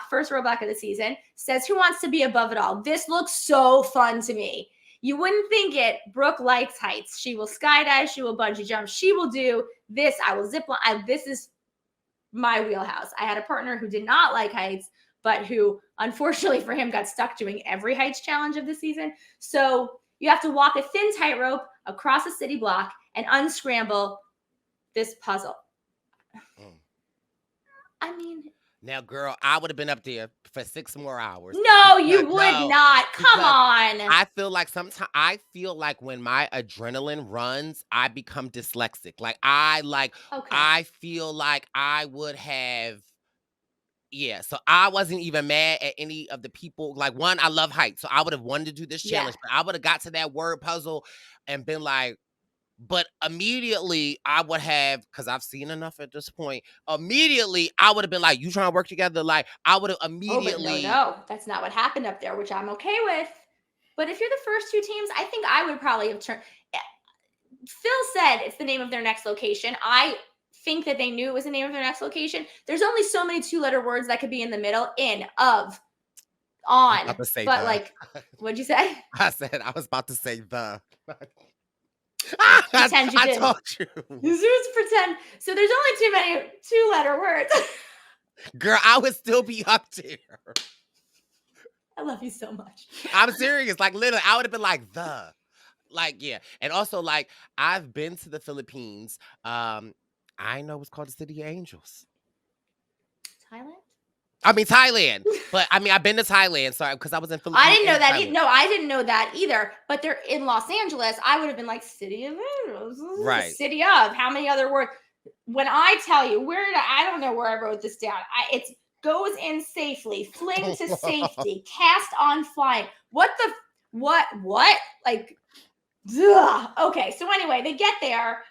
first roadblock of the season, says, "Who wants to be above it all?" This looks so fun to me. You wouldn't think it. Brooke likes heights. She will skydive. She will bungee jump. She will do this. I will zip line. This is my wheelhouse. I had a partner who did not like heights, but who, unfortunately for him, got stuck doing every heights challenge of the season. So you have to walk a thin tightrope across a city block and unscramble this puzzle. Mm. I mean, Now, girl, I would have been up there for 6 more hours. no, you Because would no, not. Come because on. I feel like when my adrenaline runs, I become dyslexic. Okay. I feel like I would have. Yeah, so I wasn't even mad at any of the people. Like, one, I love heights, so I would have wanted to do this Yeah. challenge, but I would have got to that word puzzle and been like, but immediately I would have, because I've seen enough at this point. Immediately, I would have been like, "You trying to work together?" Like, I would have Oh, but no, immediately. no. That's not what happened up there, which I'm okay with. But if you're the first two teams, I think I would probably have turned. Phil said it's the name of their next location. I think that they knew it was the name of their next location. There's only so many two-letter words that could be in the middle, in, of, I was on. about to say But the. like, what'd you say? I said I was about to say the. Pretend you I didn't. told you, Just pretend. So there's only too many two-letter words. girl. I would still be up there. I love you so much. I'm serious. Like, literally, I would have been like the. Like, yeah. And also, like, I've been to the Philippines. I know it's called the City of Angels. Thailand? I mean Thailand. But I mean, I've been to Thailand, sorry, because I was in I Philippines didn't know and that. Thailand. No, I didn't know that either. But they're in Los Angeles. I would have been like, City of Angels. Right. City of. How many other words? When I tell you, I don't know where I wrote this down. It's goes in safely, fling to safety, cast on flying. What? Like, ugh. Okay. So anyway, they get there.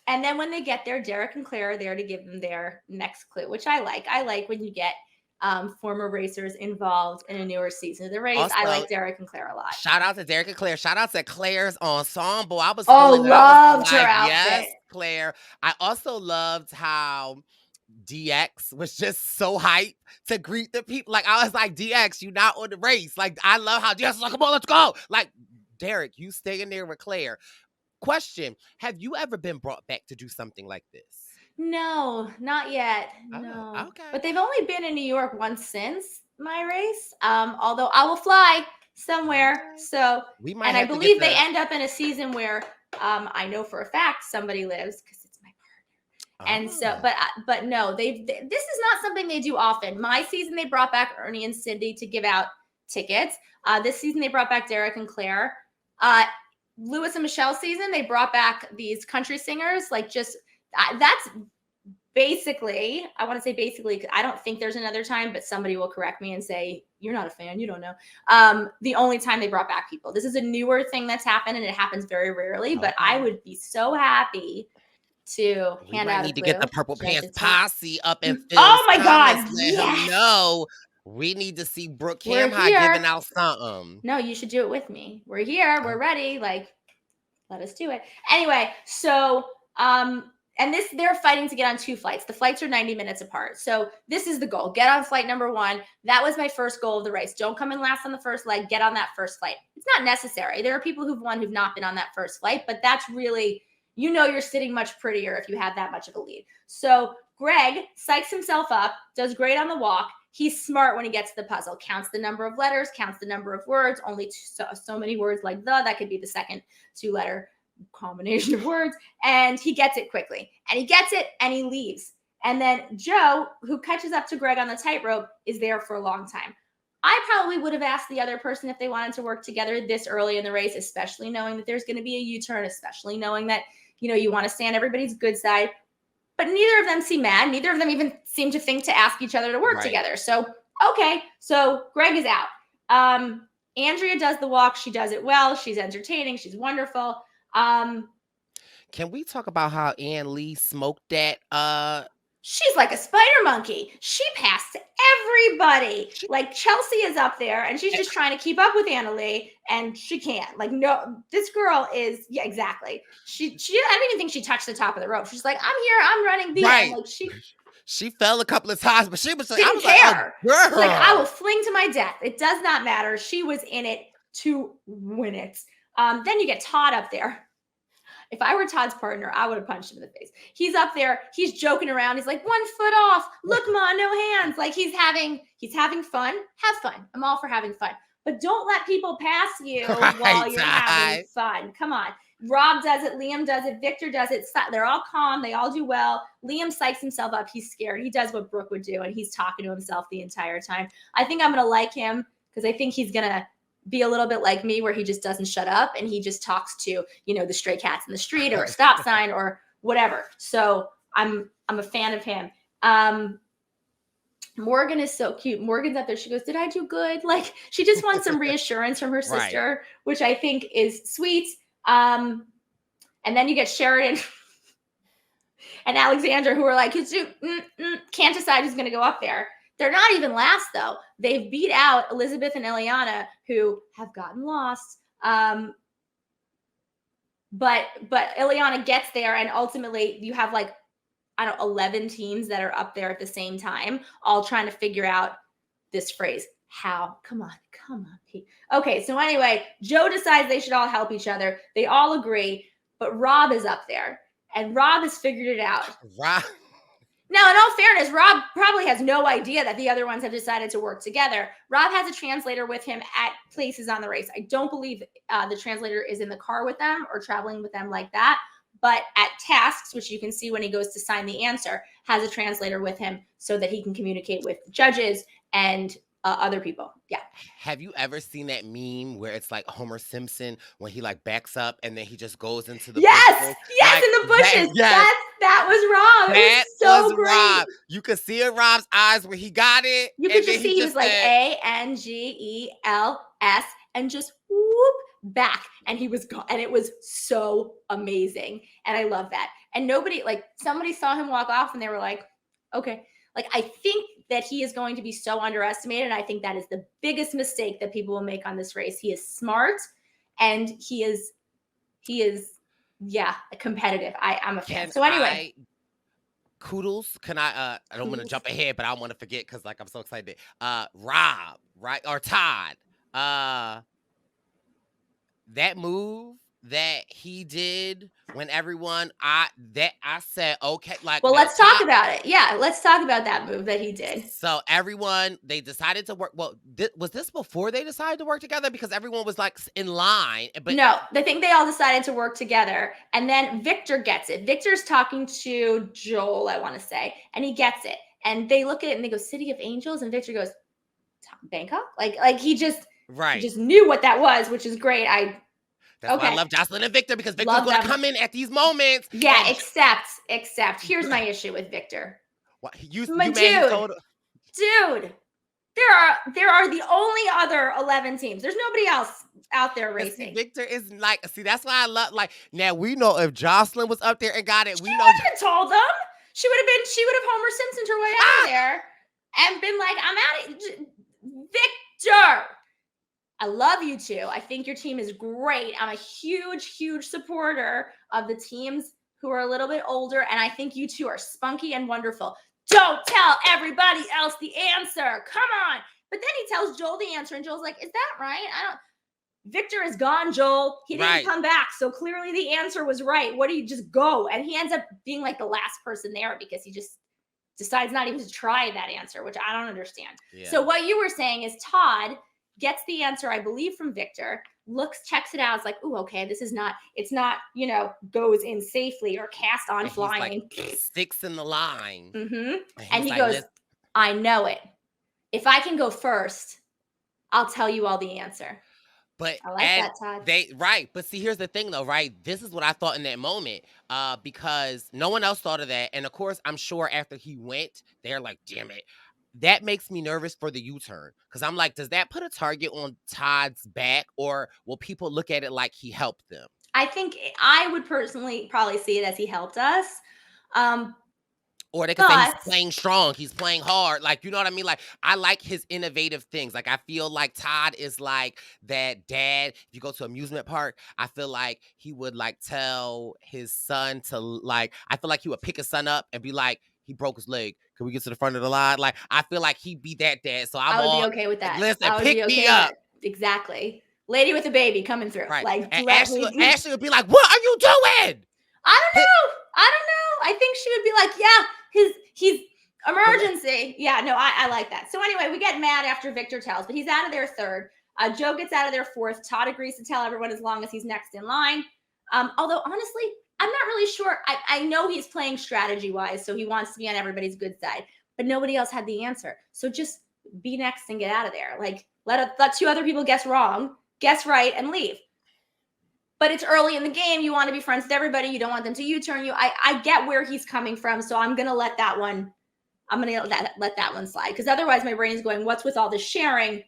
And then when they get there, Derek and Claire are there to give them their next clue, which I like. I like when you get former racers involved in a newer season of the race. Also, I like Derek and Claire a lot. Shout out to Derek and Claire. Shout out to Claire's ensemble. I was Oh, feeling it. I was loved her like, outfit. yes, Claire. I also loved how DX was just so hyped to greet the people. Like, I was like, DX, you not on the race. Like, I love how DX was like, come on, let's go. Like, Derek, you stay in there with Claire. Question: have you ever been brought back to do something like this? No, not yet. Oh, No. okay. But they've only been in New York once since my race. Although I will fly somewhere. Okay. So, We might and I have to get believe they the. end up in a season where I know for a fact somebody lives because it's my partner. And so, Oh. but no, this is not something they do often. My season, they brought back Ernie and Cindy to give out tickets. This season, they brought back Derek and Claire. Lewis and Michelle's season, they brought back these country singers. Like, just that's basically, I want to say basically, 'cause I don't think there's another time, but somebody will correct me and say, you're not a fan, you don't know. The only time they brought back people. This is a newer thing that's happened, and it happens very rarely, but I Okay. would be so happy to We hand might out a need to clue. get the Purple Should I Pants just tell? posse up in Oh Phil's my comments. God, Let him yes. know we need to see Brooke We're Camhigh here. giving out something. No, you should do it with me. We're here. We're ready. Like, let us do it. Anyway, so and they're fighting to get on 2 flights. The flights are 90 minutes apart. So this is the goal. Get on flight number 1. That was my first goal of the race. Don't come in last on the first leg. Get on that first flight. It's not necessary. There are people who've won who've not been on that first flight, but that's really, you're sitting much prettier if you have that much of a lead. So Greg psychs himself up, does great on the walk. He's smart when he gets to the puzzle, counts the number of letters, counts the number of words, only so many words like that could be the second 2-letter combination of words, and he gets it quickly. And he gets it and he leaves. And then Joe, who catches up to Greg on the tightrope, is there for a long time. I probably would have asked the other person if they wanted to work together this early in the race, especially knowing that there's going to be a U-turn, especially knowing that, you want to stay on everybody's good side. But neither of them seem mad. Neither of them even seem to think to ask each other to work together. So, okay. So Greg is out. Andrea does the walk. She does it well. She's entertaining. She's wonderful. Can we talk about how Ann Lee smoked that? She's like a spider monkey. She passed everybody. Like, Chelsea is up there and she's just trying to keep up with Anna Lee, and she can't. Like, no, this girl is, yeah, exactly. I don't even think she touched the top of the rope. She's like, I'm here, I'm running the end. Like, she fell a couple of times, but she was like, didn't care. Like, oh, like, I will fling to my death. It does not matter. She was in it to win it. Then you get Todd up there. If I were Todd's partner, I would have punched him in the face. He's up there. He's joking around. He's like, 1 foot off. Look, Ma, no hands. Like, he's having fun. Have fun. I'm all for having fun. But don't let people pass you while you're having fun. Come on. Rob does it. Liam does it. Victor does it. They're all calm. They all do well. Liam psychs himself up. He's scared. He does what Brooke would do, and he's talking to himself the entire time. I think I'm going to like him because I think he's going to be a little bit like me where he just doesn't shut up and he just talks to, the stray cats in the street or a stop sign or whatever. So I'm a fan of him. Morgan is so cute. Morgan's up there. She goes, did I do good? Like, she just wants some reassurance from her sister, right, which I think is sweet. And then you get Sheridan and Alexandra, who are like, can't decide who's going to go up there. They're not even last, though. They've beat out Elizabeth and Ileana, who have gotten lost. But Ileana gets there, and ultimately you have 11 teams that are up there at the same time, all trying to figure out this phrase. How? Come on, Pete. Okay, so anyway, Joe decides they should all help each other. They all agree, but Rob is up there, and Rob has figured it out. Rob. Now, in all fairness, Rob probably has no idea that the other ones have decided to work together. Rob has a translator with him at places on the race. I don't believe the translator is in the car with them or traveling with them like that. But at tasks, which you can see when he goes to sign the answer, has a translator with him so that he can communicate with judges and other people. Yeah. Have you ever seen that meme where it's like Homer Simpson when he backs up and then he just goes into the bushes? Yes, in the bushes. That was Rob. That was great. Rob. You could see in Rob's eyes where he got it. You could just see he was like ANGELS and just whoop back, and he was gone, and it was so amazing, and I love that. And nobody, somebody saw him walk off and they were like, okay. I think that he is going to be so underestimated, and I think that is the biggest mistake that people will make on this race. He is smart, and he is competitive. I'm a fan. So anyway, kudos. Can I don't want to jump ahead, but I don't want to forget because I'm so excited. Rob, right? Or Todd. That move that he did when everyone I said, okay, well, let's talk about it. Yeah, let's talk about that move that he did. So everyone, they decided to work. Well, was this before they decided to work together? Because everyone was in line. But no, I think they all decided to work together. And then Victor gets it. Victor's talking to Joel, I want to say, and he gets it. And they look at it and they go, City of Angels. And Victor goes, Bangkok? He just knew what that was, which is great. That's why I love Jocelyn and Victor, because Victor's going to come in at these moments. Yeah, except here's my issue with Victor. What? Dude, there are the only other 11 teams. There's nobody else out there racing. See, Victor is that's why I love, now we know if Jocelyn was up there and got it, she would have told them. She would have Homer Simpsoned her way out of there and been like, I'm out of Victor. I love you two. I think your team is great. I'm a huge, huge supporter of the teams who are a little bit older, and I think you two are spunky and wonderful. Don't tell everybody else the answer. Come on. But then he tells Joel the answer, and Joel's like, is that right? Victor is gone, Joel. He didn't come back, so clearly the answer was right. What do you just go? And he ends up being the last person there because he just decides not even to try that answer, which I don't understand. Yeah. So what you were saying is Todd gets the answer, I believe, from Victor, checks it out. It's like, ooh, okay, it's not, goes in safely or cast on flying. Sticks in the line. Mm-hmm. And he goes, I know it. If I can go first, I'll tell you all the answer. But I like that, Todd. But see, here's the thing though, right? This is what I thought in that moment, because no one else thought of that. And of course, I'm sure after he went, they're like, damn it. That makes me nervous for the U-turn, because I'm like, does that put a target on Todd's back, or will people look at it like he helped them? I think I would personally probably see it as he helped us. Or they could say he's playing strong, he's playing hard. You know what I mean? I like his innovative things. I feel like Todd is like that dad. If you go to an amusement park, I feel like he would tell his son to I feel like he would pick his son up and be like, he broke his leg. Can we get to the front of the line? I feel like he'd be that dad. So I would be okay with that. Listen, pick me up. Exactly. Lady with a baby coming through. Right. And Ashley would be like, what are you doing? I don't know. I think she would be like, yeah, he's emergency. Yeah, no, I like that. So anyway, we get mad after Victor tells, but he's out of there third. Joe gets out of there fourth. Todd agrees to tell everyone as long as he's next in line. Although honestly, I'm not really sure. I know he's playing strategy wise, so he wants to be on everybody's good side, but nobody else had the answer. So just be next and get out of there. Like let two other people guess wrong, guess right, and leave. But it's early in the game. You want to be friends with everybody. You don't want them to U-turn you. I get where he's coming from, so I'm gonna let that one. I'm gonna let that one slide because otherwise my brain is going, "What's with all this sharing?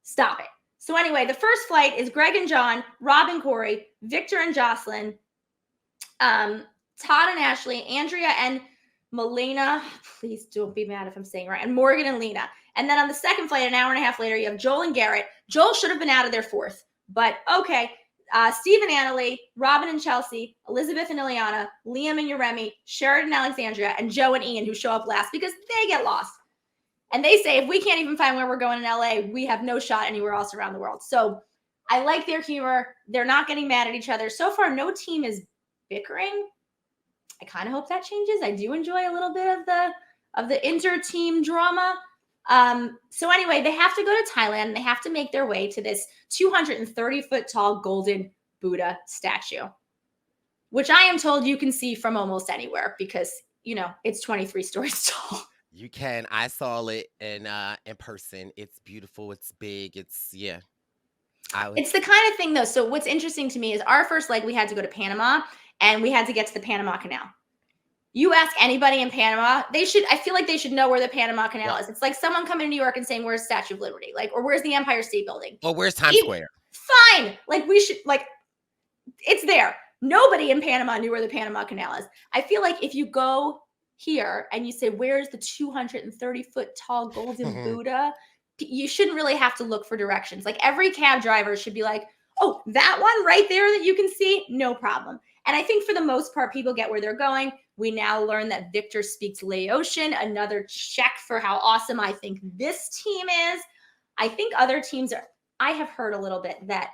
Stop it." So anyway, the first flight is Greg and John, Rob and Corey, Victor and Jocelyn, Todd and Ashley, Andrea and Melina. Please don't be mad if I'm saying right. And Morgan and Lena. And then on the second flight, an hour and a half later, you have Joel and Garrett. Joel should have been out of there fourth, but okay. Steve and Annalie, Robin and Chelsea, Elizabeth and Ileana, Liam and Yeremi, Sheridan and Alexandria, and Joe and Ian, who show up last because they get lost. And they say, if we can't even find where we're going in LA, we have no shot anywhere else around the world. So I like their humor. They're not getting mad at each other. So far, no team is bickering. I kind of hope that changes. I do enjoy a little bit of the inter-team drama. So anyway, they have to go to Thailand and they have to make their way to this 230-foot tall golden Buddha statue, which I am told you can see from almost anywhere because, it's 23 stories tall. You can. I saw it in person. It's beautiful. It's big. It's the kind of thing though. So what's interesting to me is our first leg, we had to go to Panama and we had to get to the Panama Canal. You ask anybody in Panama, I feel like they should know where the Panama Canal is. It's like someone coming to New York and saying, where's Statue of Liberty? Or where's the Empire State Building? Or where's Times Square? Fine. It's there. Nobody in Panama knew where the Panama Canal is. I feel like if you go here and you say, where's the 230-foot tall golden Buddha? You shouldn't really have to look for directions. Like every cab driver should be like, oh, that one right there that you can see? No problem. And I think for the most part, people get where they're going. We now learn that Victor speaks Laotian, another check for how awesome I think this team is. I think other teams I have heard a little bit that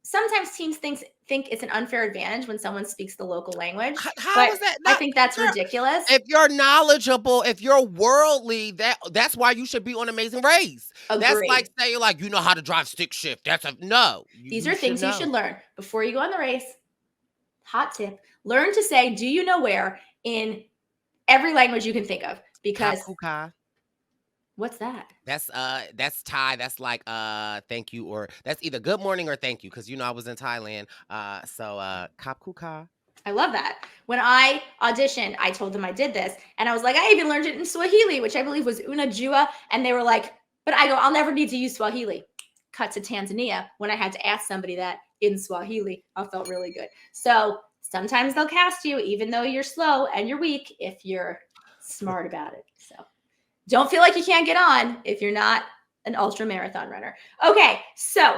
sometimes teams think it's an unfair advantage when someone speaks the local language. How is that? I think that's ridiculous. If you're knowledgeable, if you're worldly, that's why you should be on Amazing Race. Agreed. That's like saying, you know how to drive stick shift. No. These are things you should learn before you go on the race. Hot tip. Learn to say, do you know where in every language you can think of? Because what's that? That's Thai. That's like thank you, or that's either good morning or thank you. Because I was in Thailand. Kap Kuka. I love that. When I auditioned, I told them I did this. And I was like, I even learned it in Swahili, which I believe was Una Jua. And they were like, but I go, I'll never need to use Swahili. Cut to Tanzania when I had to ask somebody that in Swahili. I felt really good. So sometimes they'll cast you even though you're slow and you're weak if you're smart about it. So don't feel like you can't get on if you're not an ultra marathon runner. Okay, so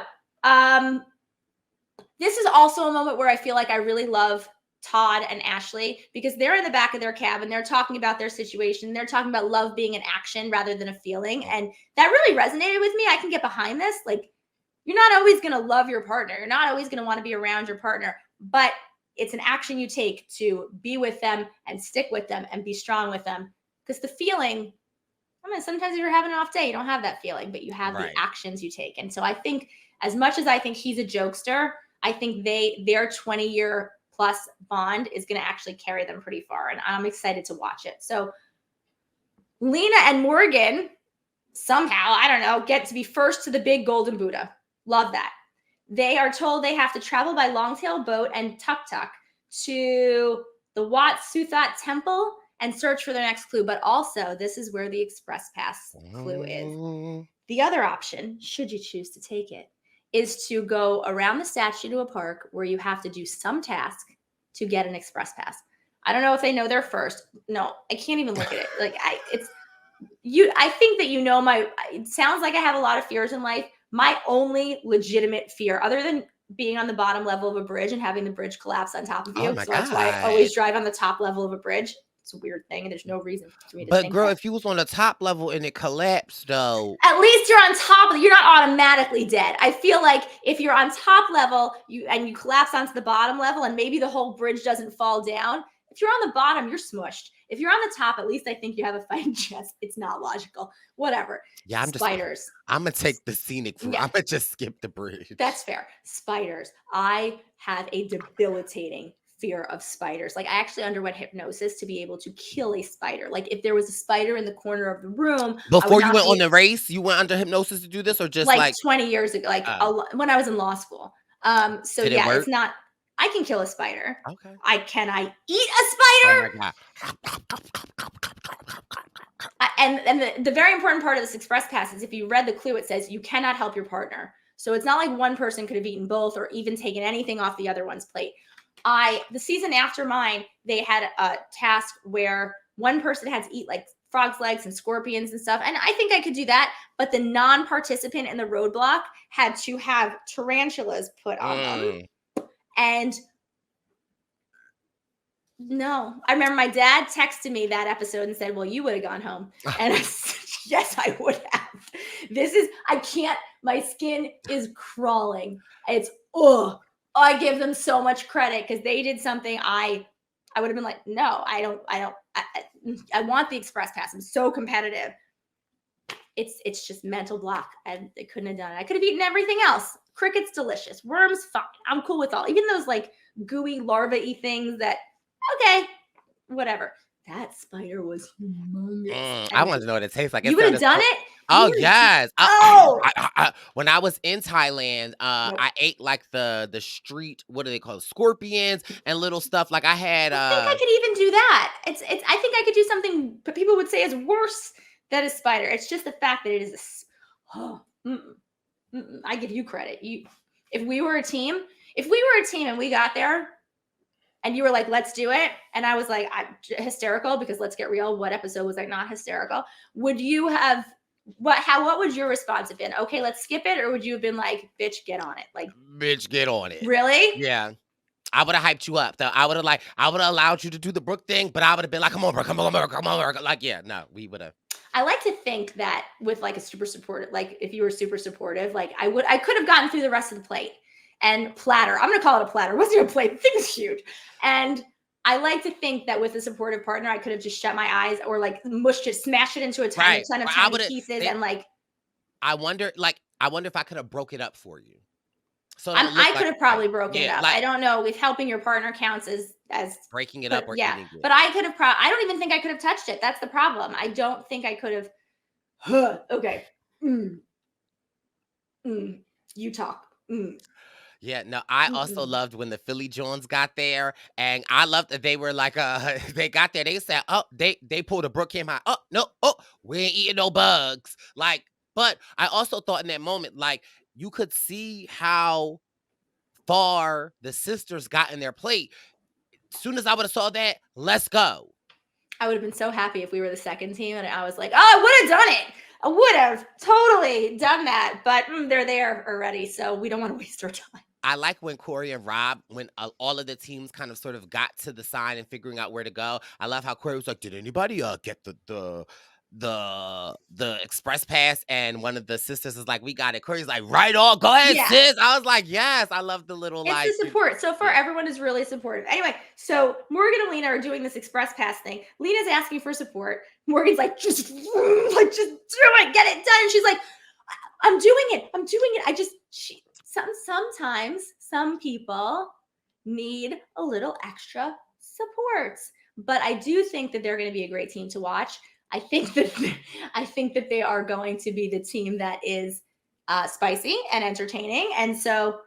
this is also a moment where I feel like I really love Todd and Ashley because they're in the back of their cab and they're talking about their situation. They're talking about love being an action rather than a feeling. And that really resonated with me. I can get behind this. You're not always going to love your partner. You're not always going to want to be around your partner, but it's an action you take to be with them and stick with them and be strong with them. Because the feeling, sometimes if you're having an off day, you don't have that feeling, but you have the actions you take. And so I think as much as I think he's a jokester, I think their 20-year plus bond is going to actually carry them pretty far. And I'm excited to watch it. So Lena and Morgan somehow, I don't know, get to be first to the big golden Buddha. Love that. They are told they have to travel by longtail boat and tuk-tuk to the Wat Suthat temple and search for their next clue. But also, this is where the express pass clue is. The other option, should you choose to take it, is to go around the statue to a park where you have to do some task to get an express pass. I don't know if they know they're first. No, I can't even look at it. I think that it sounds like I have a lot of fears in life. My only legitimate fear, other than being on the bottom level of a bridge and having the bridge collapse on top of you. So that's why I always drive on the top level of a bridge. It's a weird thing, and there's no reason for me to think girl, that. if you was on the top level and it collapsed, though. At least you're on top. You're not automatically dead. I feel like if you're on top level and you collapse onto the bottom level and maybe the whole bridge doesn't fall down, if you're on the bottom, you're smushed. If you're on the top, at least I think you have a fighting chance. It's not logical. Whatever. Yeah, Spiders. I'm gonna take the scenic route. Yeah. I'm gonna just skip the bridge. That's fair. Spiders. I have a debilitating fear of spiders. Like, I actually underwent hypnosis to be able to kill a spider. Like, if there was a spider in the corner of the room, Before you went on the race, you went under hypnosis to do this, or just like 20 years ago, like when I was in law school. So did it yeah, work? it's not. I can kill a spider. Okay. Can I eat a spider? Oh my God. And the very important part of this express pass is if you read the clue, it says you cannot help your partner. So it's not like one person could have eaten both or even taken anything off the other one's plate. The season after mine, they had a task where one person had to eat like frogs' legs and scorpions and stuff. And I think I could do that. But the non-participant in the roadblock had to have tarantulas put on them. And no, I remember my dad texted me that episode and said, well, you would have gone home. And I said, yes, I would have. I can't, my skin is crawling. I give them so much credit because they did something I would have been like, no, I want the express pass. I'm so competitive. It's just mental block. And I couldn't have done it. I could have eaten everything else. Cricket's delicious. Worms, fine. I'm cool with all. Even those like gooey larva-y things that, okay, whatever. That spider was humongous. I wanted to know what it tastes like. You would have done it? Oh, yes. When I was in Thailand, I ate like the street, what do they call it? Scorpions and little stuff. Like I had. I think I could even do that. I think I could do something, but people would say is worse than a spider. It's just the fact that it is I give you credit. If we were a team and we got there and you were like, let's do it. And I was like, I'm hysterical because let's get real. What episode was I not hysterical? Would you have, what would your response have been? Okay, let's skip it. Or would you have been like, bitch, get on it? Like, bitch, get on it. Really? Yeah. I would have hyped you up though. I would have allowed you to do the Brooke thing, but I would have been like, come on, bro, come on, bro, come on, bro. Like, yeah, no, we would have. I like to think that with like a super supportive, like if you were super supportive, like I could have gotten through the rest of the plate and platter. I'm going to call it a platter. It wasn't a plate. The thing is huge. And I like to think that with a supportive partner, I could have just shut my eyes or like smashed it into a tiny ton of tiny pieces. And like, I wonder if I could have broke it up for you. So I could have probably broken it up. Like, I don't know if helping your partner counts as breaking it up or eating it. But I could have I don't even think I could have touched it. That's the problem. I don't think I could have. Okay. You talk. Yeah, no, I also loved when the Philly Jones got there, and I loved that they were like, they got there, they said, oh, they pulled a Brooke came out, oh, no, we ain't eating no bugs. Like, but I also thought in that moment, like, you could see how far the sisters got in their plate. As soon as I would have saw that, let's go. I would have been so happy if we were the second team, and I was like, oh, I would have done it. I would have totally done that, but they're there already, so we don't want to waste our time. I like when Corey and Rob, when all of the teams kind of sort of got to the sign and figuring out where to go. I love how Corey was like, did anybody get the express pass? And one of the sisters is like, we got it. Corey's like, right on, go ahead, sis. I was like, yes. I love the little it's the support. So far, everyone is really supportive. Anyway, so Morgan and Lena are doing this express pass thing. Lena's asking for support. Morgan's like, just do it, get it done. And she's like, I'm doing it. Sometimes some people need a little extra support, but I do think that they're going to be a great team to watch. I think that they are going to be the team that is spicy and entertaining. And so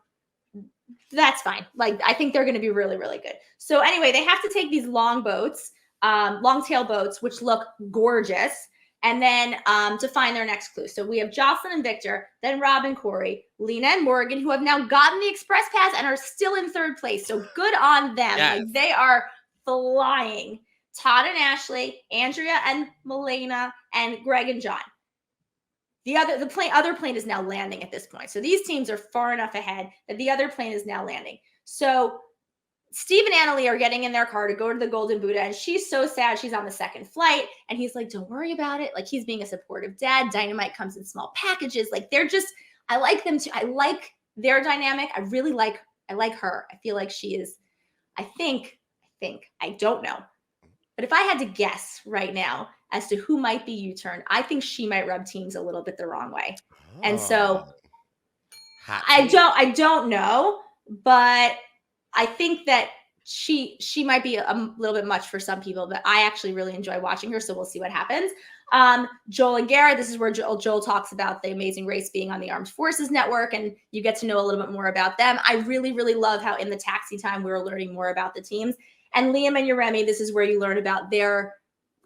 that's fine. Like, I think they're going to be really, really good. So anyway, they have to take these long tail boats, which look gorgeous. And then to find their next clue. So we have Jocelyn and Victor, then Rob and Corey, Lena and Morgan, who have now gotten the express pass and are still in third place. So good on them. Yes. Like, they are flying. Todd and Ashley, Andrea and Milena, and Greg and John. The other plane is now landing at this point. So these teams are far enough ahead that the other plane is now landing. So Steve and Annalie are getting in their car to go to the Golden Buddha, and she's so sad she's on the second flight. And he's like, don't worry about it. Like, he's being a supportive dad. Dynamite comes in small packages. Like, I like them too. I like their dynamic. I like her. I feel like she is, I think, I don't know. But if I had to guess right now as to who might be U-turn, I think she might rub teams a little bit the wrong way. And so Oh, hot I take. don't know, but I think that she might be a little bit much for some people, but I actually really enjoy watching her. So we'll see what happens. Joel and Garrett, this is where Joel talks about the Amazing Race being on the Armed Forces Network, and you get to know a little bit more about them. I really, really love how in the taxi time we were learning more about the teams. And Liam and Yeremi, this is where you learn about their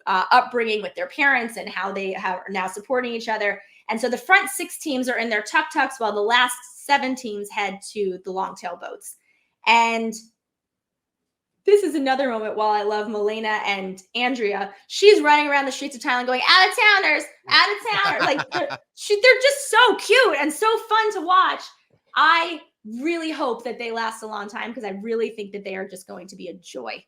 upbringing with their parents and how they are now supporting each other. And so the front 6 teams are in their tuk-tuks while the last 7 teams head to the long-tail boats. And this is another moment while I love Milena and Andrea. She's running around the streets of Thailand going, out of towners, out of towners. Like they're just so cute and so fun to watch. I really hope that they last a long time because I really think that they are just going to be a joy.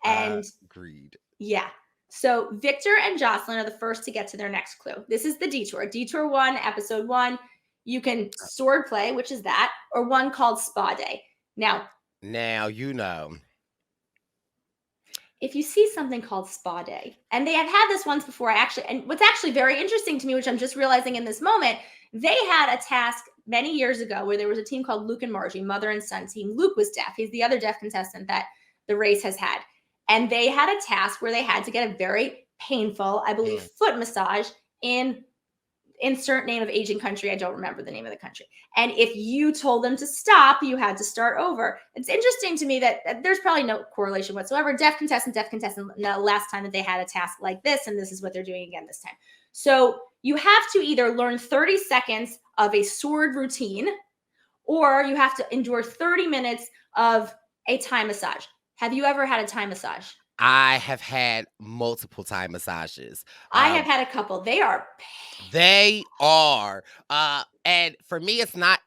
And agreed. Yeah. So Victor and Jocelyn are the first to get to their next clue. This is the Detour. Detour 1, episode 1. You can sword play, which is that, or one called Spa Day. Now, you know. if you see something called Spa Day, and they have had this once before, and what's actually very interesting to me, which I'm just realizing in this moment, they had a task many years ago where there was a team called Luke and Margie, mother and son team. Luke was deaf. He's the other deaf contestant that the race has had. And they had a task where they had to get a very painful, I believe, foot massage in insert name of Asian country. I don't remember the name of the country. And if you told them to stop, you had to start over. It's interesting to me that there's probably no correlation whatsoever. Deaf contestant, the last time that they had a task like this, and this is what they're doing again this time. So you have to either learn 30 seconds of a sword routine, or you have to endure 30 minutes of a Thai massage. Have you ever had a Thai massage? I have had multiple Thai massages. I have had a couple. They are painful. They are. And for me, it's not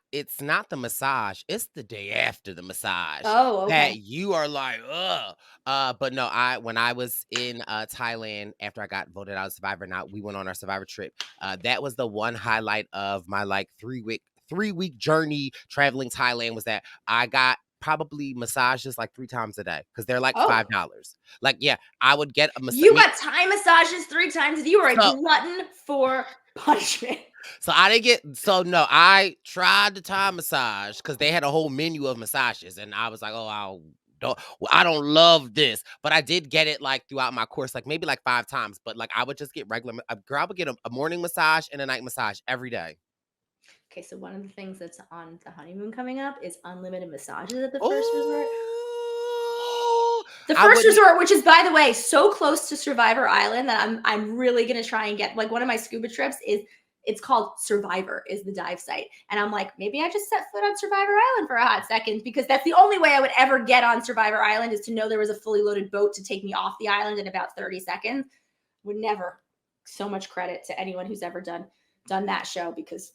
the massage, it's the day after the massage. Oh, okay. That you are like, ugh. But no, when I was in Thailand after I got voted out of Survivor, now we went on our Survivor trip. That was the one highlight of my like 3-week journey traveling Thailand, was that I got probably massages like 3 times a day because they're like $5. Like, yeah, I would get a massage. You got Thai massages 3 times. You are a glutton for punishment. So I didn't get. So no, I tried the Thai massage because they had a whole menu of massages, and I was like, oh, I don't love this, but I did get it like throughout my course, like maybe like 5 times. But like I would just get regular. I would get a morning massage and a night massage every day. Okay, so one of the things that's on the honeymoon coming up is unlimited massages at the first resort. The first resort, which is, by the way, so close to Survivor Island that I'm really gonna try and get. Like one of my scuba trips it's called Survivor, is the dive site, and I'm like, maybe I just set foot on Survivor Island for a hot second, because that's the only way I would ever get on Survivor Island, is to know there was a fully loaded boat to take me off the island in about 30 seconds. Would never. So much credit to anyone who's ever done that show, because.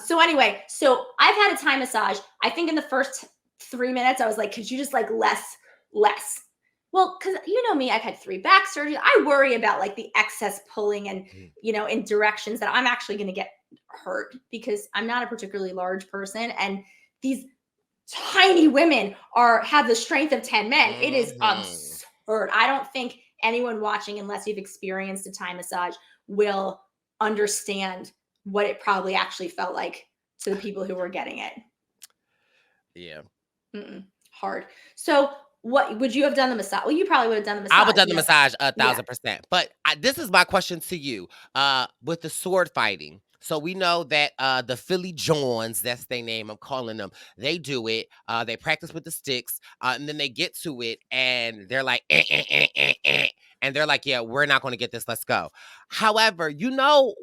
So anyway, so I've had a Thai massage. I think in the first 3 minutes, I was like, could you just like less? Well, because you know me, I've had 3 back surgeries. I worry about like the excess pulling and, in directions that I'm actually going to get hurt, because I'm not a particularly large person. And these tiny women have the strength of 10 men. It is absurd. I don't think anyone watching, unless you've experienced a Thai massage, will understand what it probably actually felt like to the people who were getting it. Yeah. Hard. So what would you have done the massage? Well, you probably would have done the massage. I would have done the massage 1,000%. But this is my question to you. With the sword fighting, so we know that the Philly Johns, that's their name, I'm calling them, they do it. They practice with the sticks, and then they get to it, and they're like, and they're like, yeah, we're not going to get this. Let's go. However,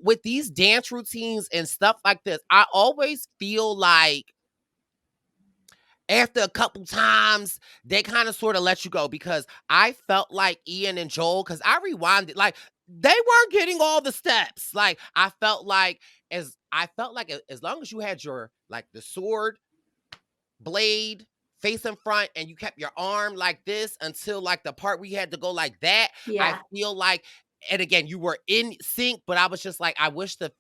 with these dance routines and stuff like this, I always feel like after a couple times, they kind of sort of let you go, because I felt like Ian and Joel, because I rewinded, like they weren't getting all the steps. Like I felt like as long as you had your like the sword blade face in front and you kept your arm like this until like the part where you had to go like that, I feel like and again, you were in sync, but I was just like, I wish the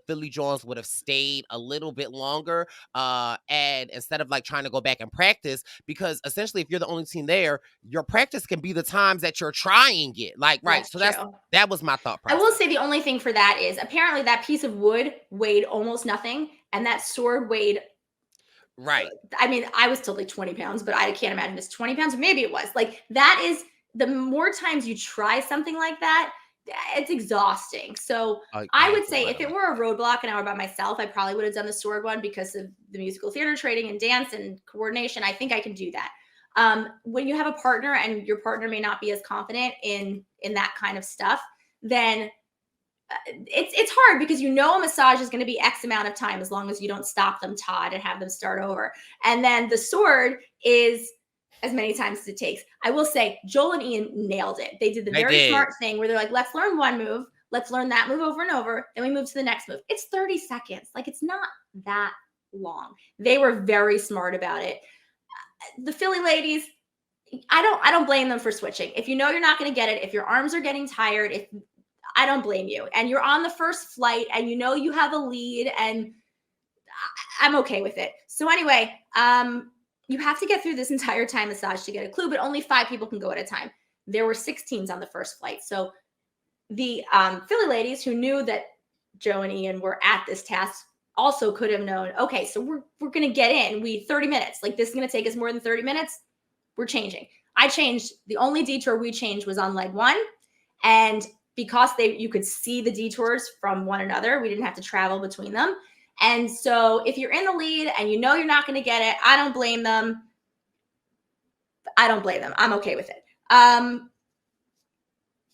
Philly Jones would have stayed a little bit longer, and instead of like trying to go back and practice, because essentially, if you're the only team there, your practice can be the times that you're trying it. Like, right. That's So true. that was my thought I will process. say the only thing for that is apparently that piece of wood weighed almost nothing, and that sword weighed. Right. I mean, I was told like 20 pounds, but I can't imagine it's 20 pounds. Maybe it was. Like that is the more times you try something like that, it's exhausting. So I I would agree, say by if the it way. were a roadblock and I were by myself, I probably would have done the sword one because of the musical theater training and dance and coordination. I think I can do that. When you have a partner and your partner may not be as confident in that kind of stuff, then it's hard because you know a massage is going to be X amount of time as long as you don't stop them, Todd, and have them start over. And then the sword is as many times as it takes. I will say Joel and Ian nailed it. They did the They very did. smart thing where they're like, let's learn one move, let's learn that move over and over, then we move to the next move. It's 30 seconds. Like it's not that long. They were very smart about it. The Philly ladies, I don't blame them for switching. If you know you're not going to get it, if your arms are getting tired, if I don't blame you. And you're on the first flight and you know you have a lead and I'm okay with it. So anyway, you have to get through this entire time massage to get a clue, but only 5 people can go at a time. There were 6 teams on the first flight. So the Philly ladies who knew that Joe and Ian were at this task also could have known, okay, so we're going to get in. 30 minutes. Like this is going to take us more than 30 minutes. We're changing. I changed. The only detour we changed was on leg 1. And because you could see the detours from one another, we didn't have to travel between them. And so if you're in the lead and you know you're not going to get it, I don't blame them. I'm okay with it.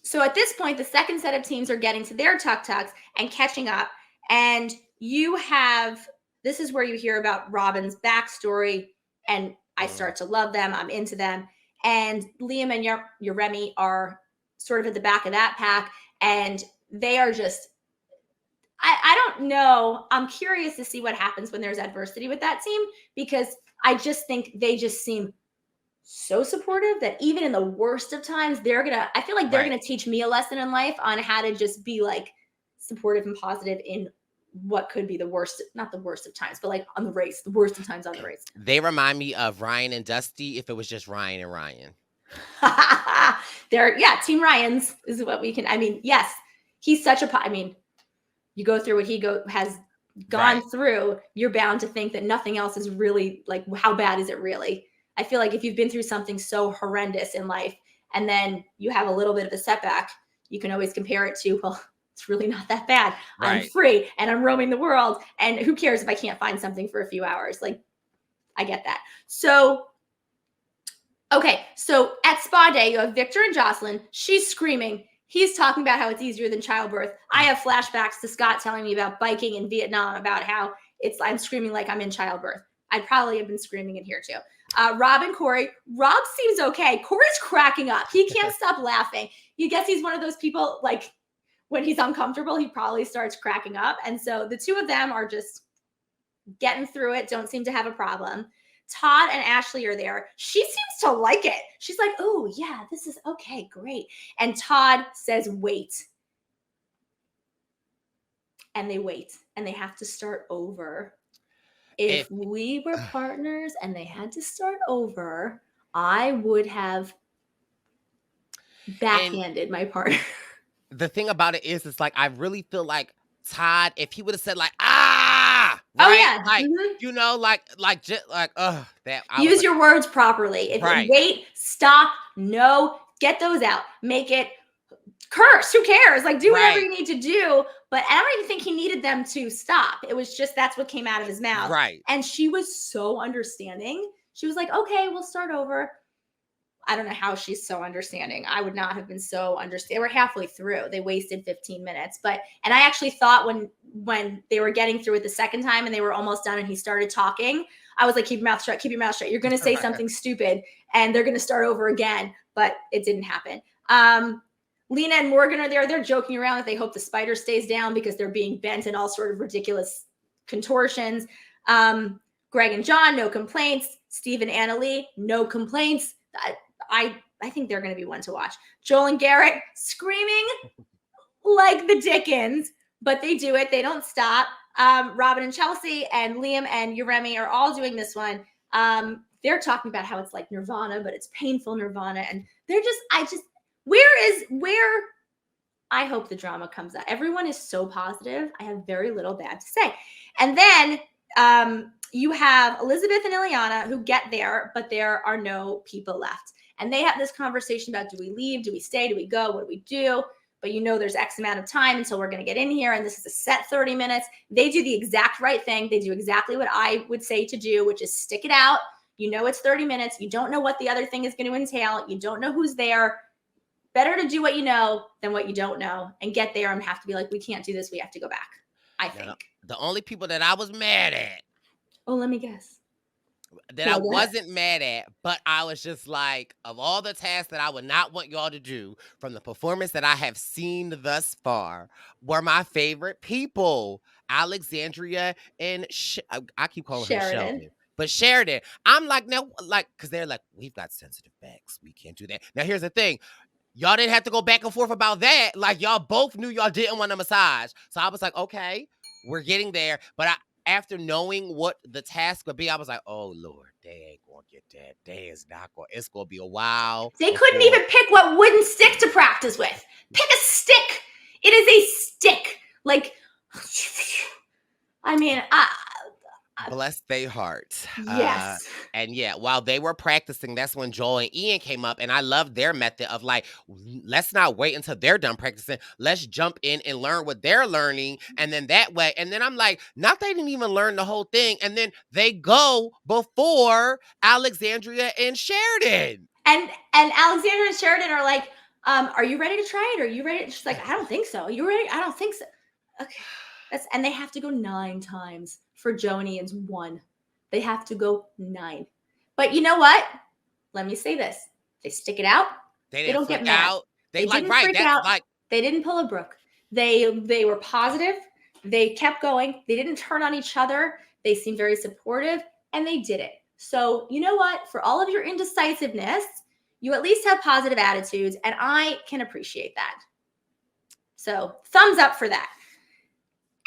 So at this point, the second set of teams are getting to their tuk-tuks and catching up. And this is where you hear about Robin's backstory. And I start to love them. I'm into them. And Liam and Yeremi are sort of at the back of that pack. And they are just, I don't know. I'm curious to see what happens when there's adversity with that team, because I just think they just seem so supportive that even in the worst of times, I feel like they're going to teach me a lesson in life on how to just be like supportive and positive in what could be the worst, not the worst of times, but like on the race, the worst of times on the race. They remind me of Ryan and Dusty if it was just Ryan and Ryan. Team Ryan's is what we can. I mean, yes, he's such a. I mean, you go through what he has gone through. You're bound to think that nothing else is really like, how bad is it really? I feel like if you've been through something so horrendous in life and then you have a little bit of a setback, you can always compare it to, well, it's really not that bad. I'm free and I'm roaming the world. And who cares if I can't find something for a few hours? Like, I get that. So, okay. So at spa day, you have Victor and Jocelyn. She's screaming. He's talking about how it's easier than childbirth. I have flashbacks to Scott telling me about biking in Vietnam, about how I'm screaming like I'm in childbirth. I'd probably have been screaming in here too. Rob and Corey. Rob seems okay. Corey's cracking up. He can't stop laughing. You guess he's one of those people, like when he's uncomfortable, he probably starts cracking up. And so the two of them are just getting through it, don't seem to have a problem. Todd and Ashley are there. She seems to like it. She's like, oh, yeah, this is okay, great. And Todd says, wait. And they wait, and they have to start over. If we were partners and they had to start over, I would have backhanded my partner. The thing about it is, it's like, I really feel like Todd, if he would have said like, Oh yeah, like, you know, just like, that. Use your words properly. Wait, stop, no, get those out. Make it curse. Who cares? Like, do whatever you need to do. But I don't even think he needed them to stop. It was just that's what came out of his mouth. Right. And she was so understanding. She was like, okay, we'll start over. I don't know how she's so understanding. I would not have been so understanding. They were halfway through. They wasted 15 minutes. And I actually thought when they were getting through it the second time and they were almost done and he started talking, I was like, keep your mouth shut, keep your mouth shut. You're going to say something stupid and they're going to start over again. But it didn't happen. Lena and Morgan are there. They're joking around that they hope the spider stays down because they're being bent in all sort of ridiculous contortions. Greg and John, no complaints. Steve and Annalee, no complaints. I think they're going to be one to watch. Joel and Garrett screaming. like the Dickens, but they do it. They don't stop. Robin and Chelsea and Liam and Uremi are all doing this one. They're talking about how it's like Nirvana, but it's painful Nirvana. And they're just, where I hope the drama comes out. Everyone is so positive. I have very little bad to say. And then you have Elizabeth and Ileana who get there, but there are no people left. And they have this conversation about, do we leave? Do we stay? Do we go? What do we do? But there's X amount of time until we're going to get in here. And this is a set 30 minutes. They do the exact right thing. They do exactly what I would say to do, which is stick it out. It's 30 minutes. You don't know what the other thing is going to entail. You don't know who's there. Better to do what you know than what you don't know and get there and have to be like, we can't do this. We have to go back, I think. Now, the only people that I was mad at. Oh, let me guess. That I wasn't mad at, but I was just like, of all the tasks that I would not want y'all to do from the performance that I have seen thus far, were my favorite people, Alexandria and I keep calling her Sheldon. But Sheridan, I'm like, now, like, because they're like, we've got sensitive backs. We can't do that. Now, here's the thing. Y'all didn't have to go back and forth about that. Like, y'all both knew y'all didn't want a massage. So I was like, okay, we're getting there. But after knowing what the task would be, I was like, oh, Lord, they ain't going to get that. They is not going. It's going to be a while. They couldn't even pick what wooden stick to practice with. Pick a stick. It is a stick. Like, I mean, bless their hearts. Yes. And yeah, while they were practicing, that's when Joel and Ian came up. And I love their method of like, let's not wait until they're done practicing. Let's jump in and learn what they're learning. And then that way, and then I'm like, not they didn't even learn the whole thing. And then they go before Alexandria and Sheridan. And Alexandria and Sheridan are like, are you ready to try it? Are you ready? She's like, I don't think so. You ready? I don't think so. Okay. And they have to go 9 times for Joe and Ian's 1. They have to go 9. But you know what? Let me say this. They stick it out. They don't get mad. They like, didn't freak out. Like, they didn't pull a Brooke. They were positive. They kept going. They didn't turn on each other. They seemed very supportive, and they did it. So you know what? For all of your indecisiveness, you at least have positive attitudes, and I can appreciate that. So thumbs up for that.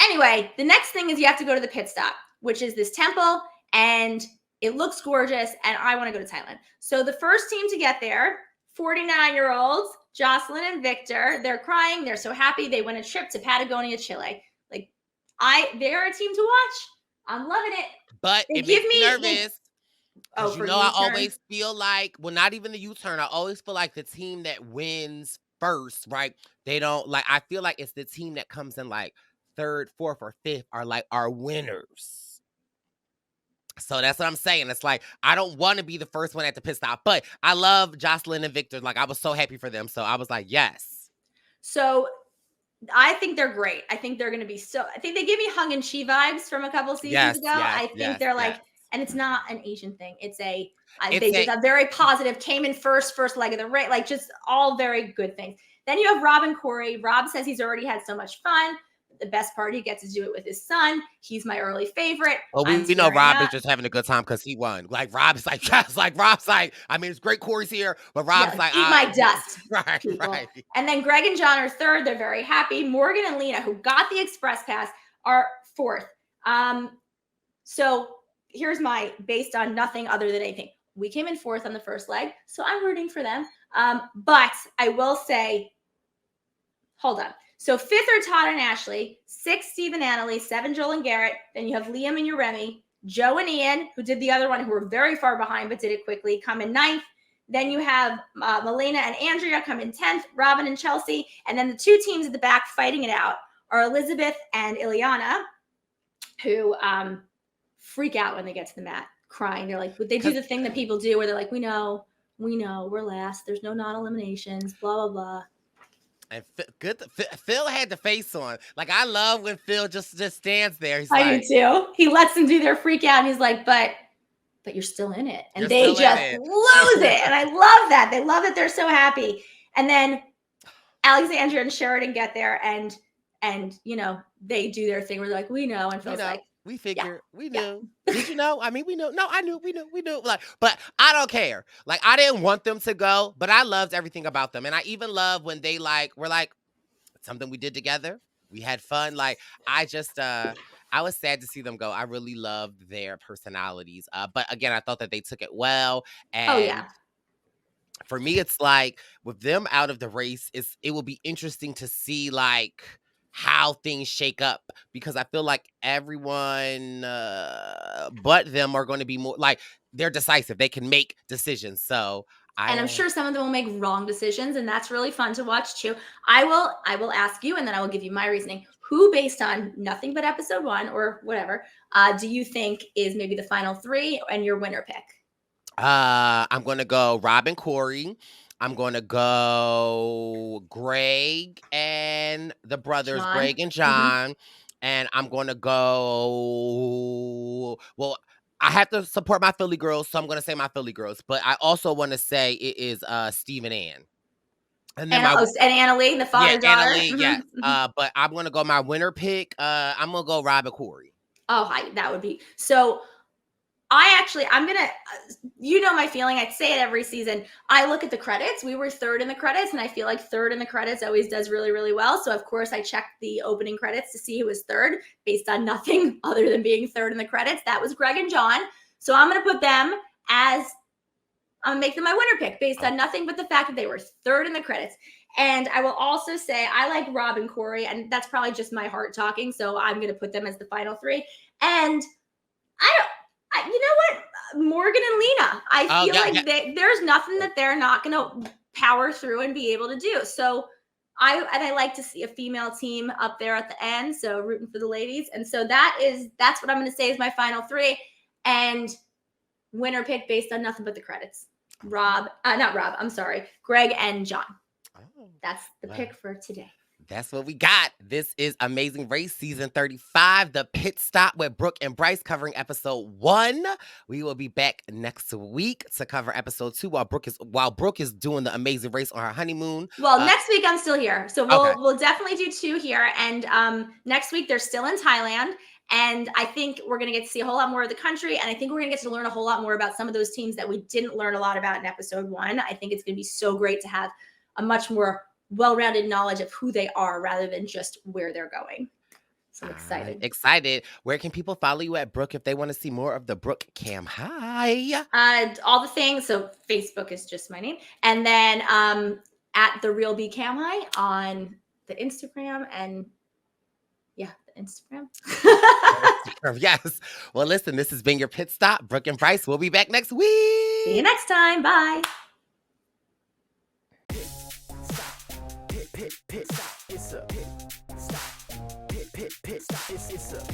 Anyway, the next thing is you have to go to the pit stop, which is this temple, and it looks gorgeous, and I want to go to Thailand. So the first team to get there, 49-year-olds, Jocelyn and Victor, they're crying. They're so happy. They went a trip to Patagonia, Chile. Like, they're a team to watch. I'm loving it. But it makes me nervous. Oh, you know, I always feel like, well, not even the U-turn. I always feel like the team that wins first, right? They don't, like, I feel like it's the team that comes in, like, 3rd, 4th, or 5th are like our winners. So that's what I'm saying. It's like, I don't want to be the first one at the pit stop, but I love Jocelyn and Victor. Like, I was so happy for them. So I was like, yes. So I think they're great. I think they're going to be I think they give me Hung and Chi vibes from a couple seasons ago. I think they're like, and it's not an Asian thing. They just a very positive, came in first leg of the race, like just all very good things. Then you have Rob and Corey. Rob says he's already had so much fun. The best part, he gets to do it with his son. He's my early favorite. Well, we know Rob is just having a good time because he won. Like, Rob's like, yes, like, Rob's like, I mean, it's great Corey's here, but Rob's like, eat my dust. Right. And then Greg and John are 3rd. They're very happy. Morgan and Lena, who got the express pass, are 4th. So here's based on nothing other than anything. We came in 4th on the first leg, so I'm rooting for them. But I will say, hold on. So 5th are Todd and Ashley, 6th Steve and Annalie, 7 Joel and Garrett. Then you have Liam and Uremi, Joe and Ian, who did the other one, who were very far behind but did it quickly, come in 9th. Then you have Milena and Andrea come in 10th, Robin and Chelsea. And then the 2 teams at the back fighting it out are Elizabeth and Ileana, who freak out when they get to the mat, crying. They're like, they do the thing that people do where they're like, we know, we're last. There's no non-eliminations, blah, blah, blah. And Phil had the face on. Like, I love when Phil just stands there. He's I do too. He lets them do their freak out, and he's like, but you're still in it. And they just lose it. And I love that. They love that they're so happy. And then Alexandria and Sheridan get there, and you know, they do their thing where they're like, we know. And Phil's like, we figured, we knew. Did you know? I mean, we knew. No, I knew. We knew. Like, but I don't care. Like, I didn't want them to go, but I loved everything about them. And I even love when they were like, something we did together. We had fun. Like I just I was sad to see them go. I really loved their personalities. But again, I thought that they took it well. Oh And yeah. for me, it's like with them out of the race, it will be interesting to see like how things shake up because I feel like everyone but them are going to be more like they're decisive. They can make decisions. So And I'm sure some of them will make wrong decisions, and that's really fun to watch too. I will ask you, and then I will give you my reasoning. Who, based on nothing but episode 1 or whatever, do you think is maybe the final 3 and your winner pick? I'm gonna go Rob and Corey. I'm gonna go Greg and the brothers, John. Greg and Mhm. John. And I'm gonna go. Well, I have to support my Philly girls, so I'm gonna say my Philly girls. But I also want to say it is Steve and Ann. And then And Anna Lee, the yeah, father Anna daughter. Lee, yes. Mhm, mhm. But I'm gonna go my winner pick. I'm gonna go Rob and Corey. Oh, that would be so. I'm gonna, you know, my feeling. I'd say it every season. I look at the credits. We were 3rd in the credits, and I feel like 3rd in the credits always does really, really well. So of course, I checked the opening credits to see who was 3rd, based on nothing other than being 3rd in the credits. That was Greg and John. So I'm gonna put them as I'm gonna make them my winner pick based on nothing but the fact that they were 3rd in the credits. And I will also say I like Rob and Corey, and that's probably just my heart talking. So I'm gonna put them as the final 3. And you know what? Morgan and Lena. I Oh feel yeah, yeah. like there's nothing that they're not going to power through and be able to do. So I like to see a female team up there at the end. So rooting for the ladies. And so that's what I'm going to say is my final 3. And winner pick based on nothing but the credits. Not Rob. I'm sorry, Greg and John. Oh, That's the pick for today. That's what we got. This is Amazing Race Season 35, the Pit Stop with Brooke and Brice covering episode 1. We will be back next week to cover episode 2 while Brooke is doing the Amazing Race on her honeymoon. Well, next week I'm still here. So Okay. we'll definitely do 2 here. And next week they're still in Thailand. And I think we're going to get to see a whole lot more of the country. And I think we're going to get to learn a whole lot more about some of those teams that we didn't learn a lot about in episode 1. I think it's going to be so great to have a much more well-rounded knowledge of who they are rather than just where they're going. So I'm excited. Excited. Where can people follow you at, Brooke, if they want to see more of the Brooke Cam High? All the things. So Facebook is just my name. And then at the Real B Cam High on the Instagram and the Instagram. Yes. Well, listen, this has been your Pit Stop. Brooke and Brice. We'll be back next week. See you next time. Bye. Pit stop. It's a pit stop. Pit stop. It's a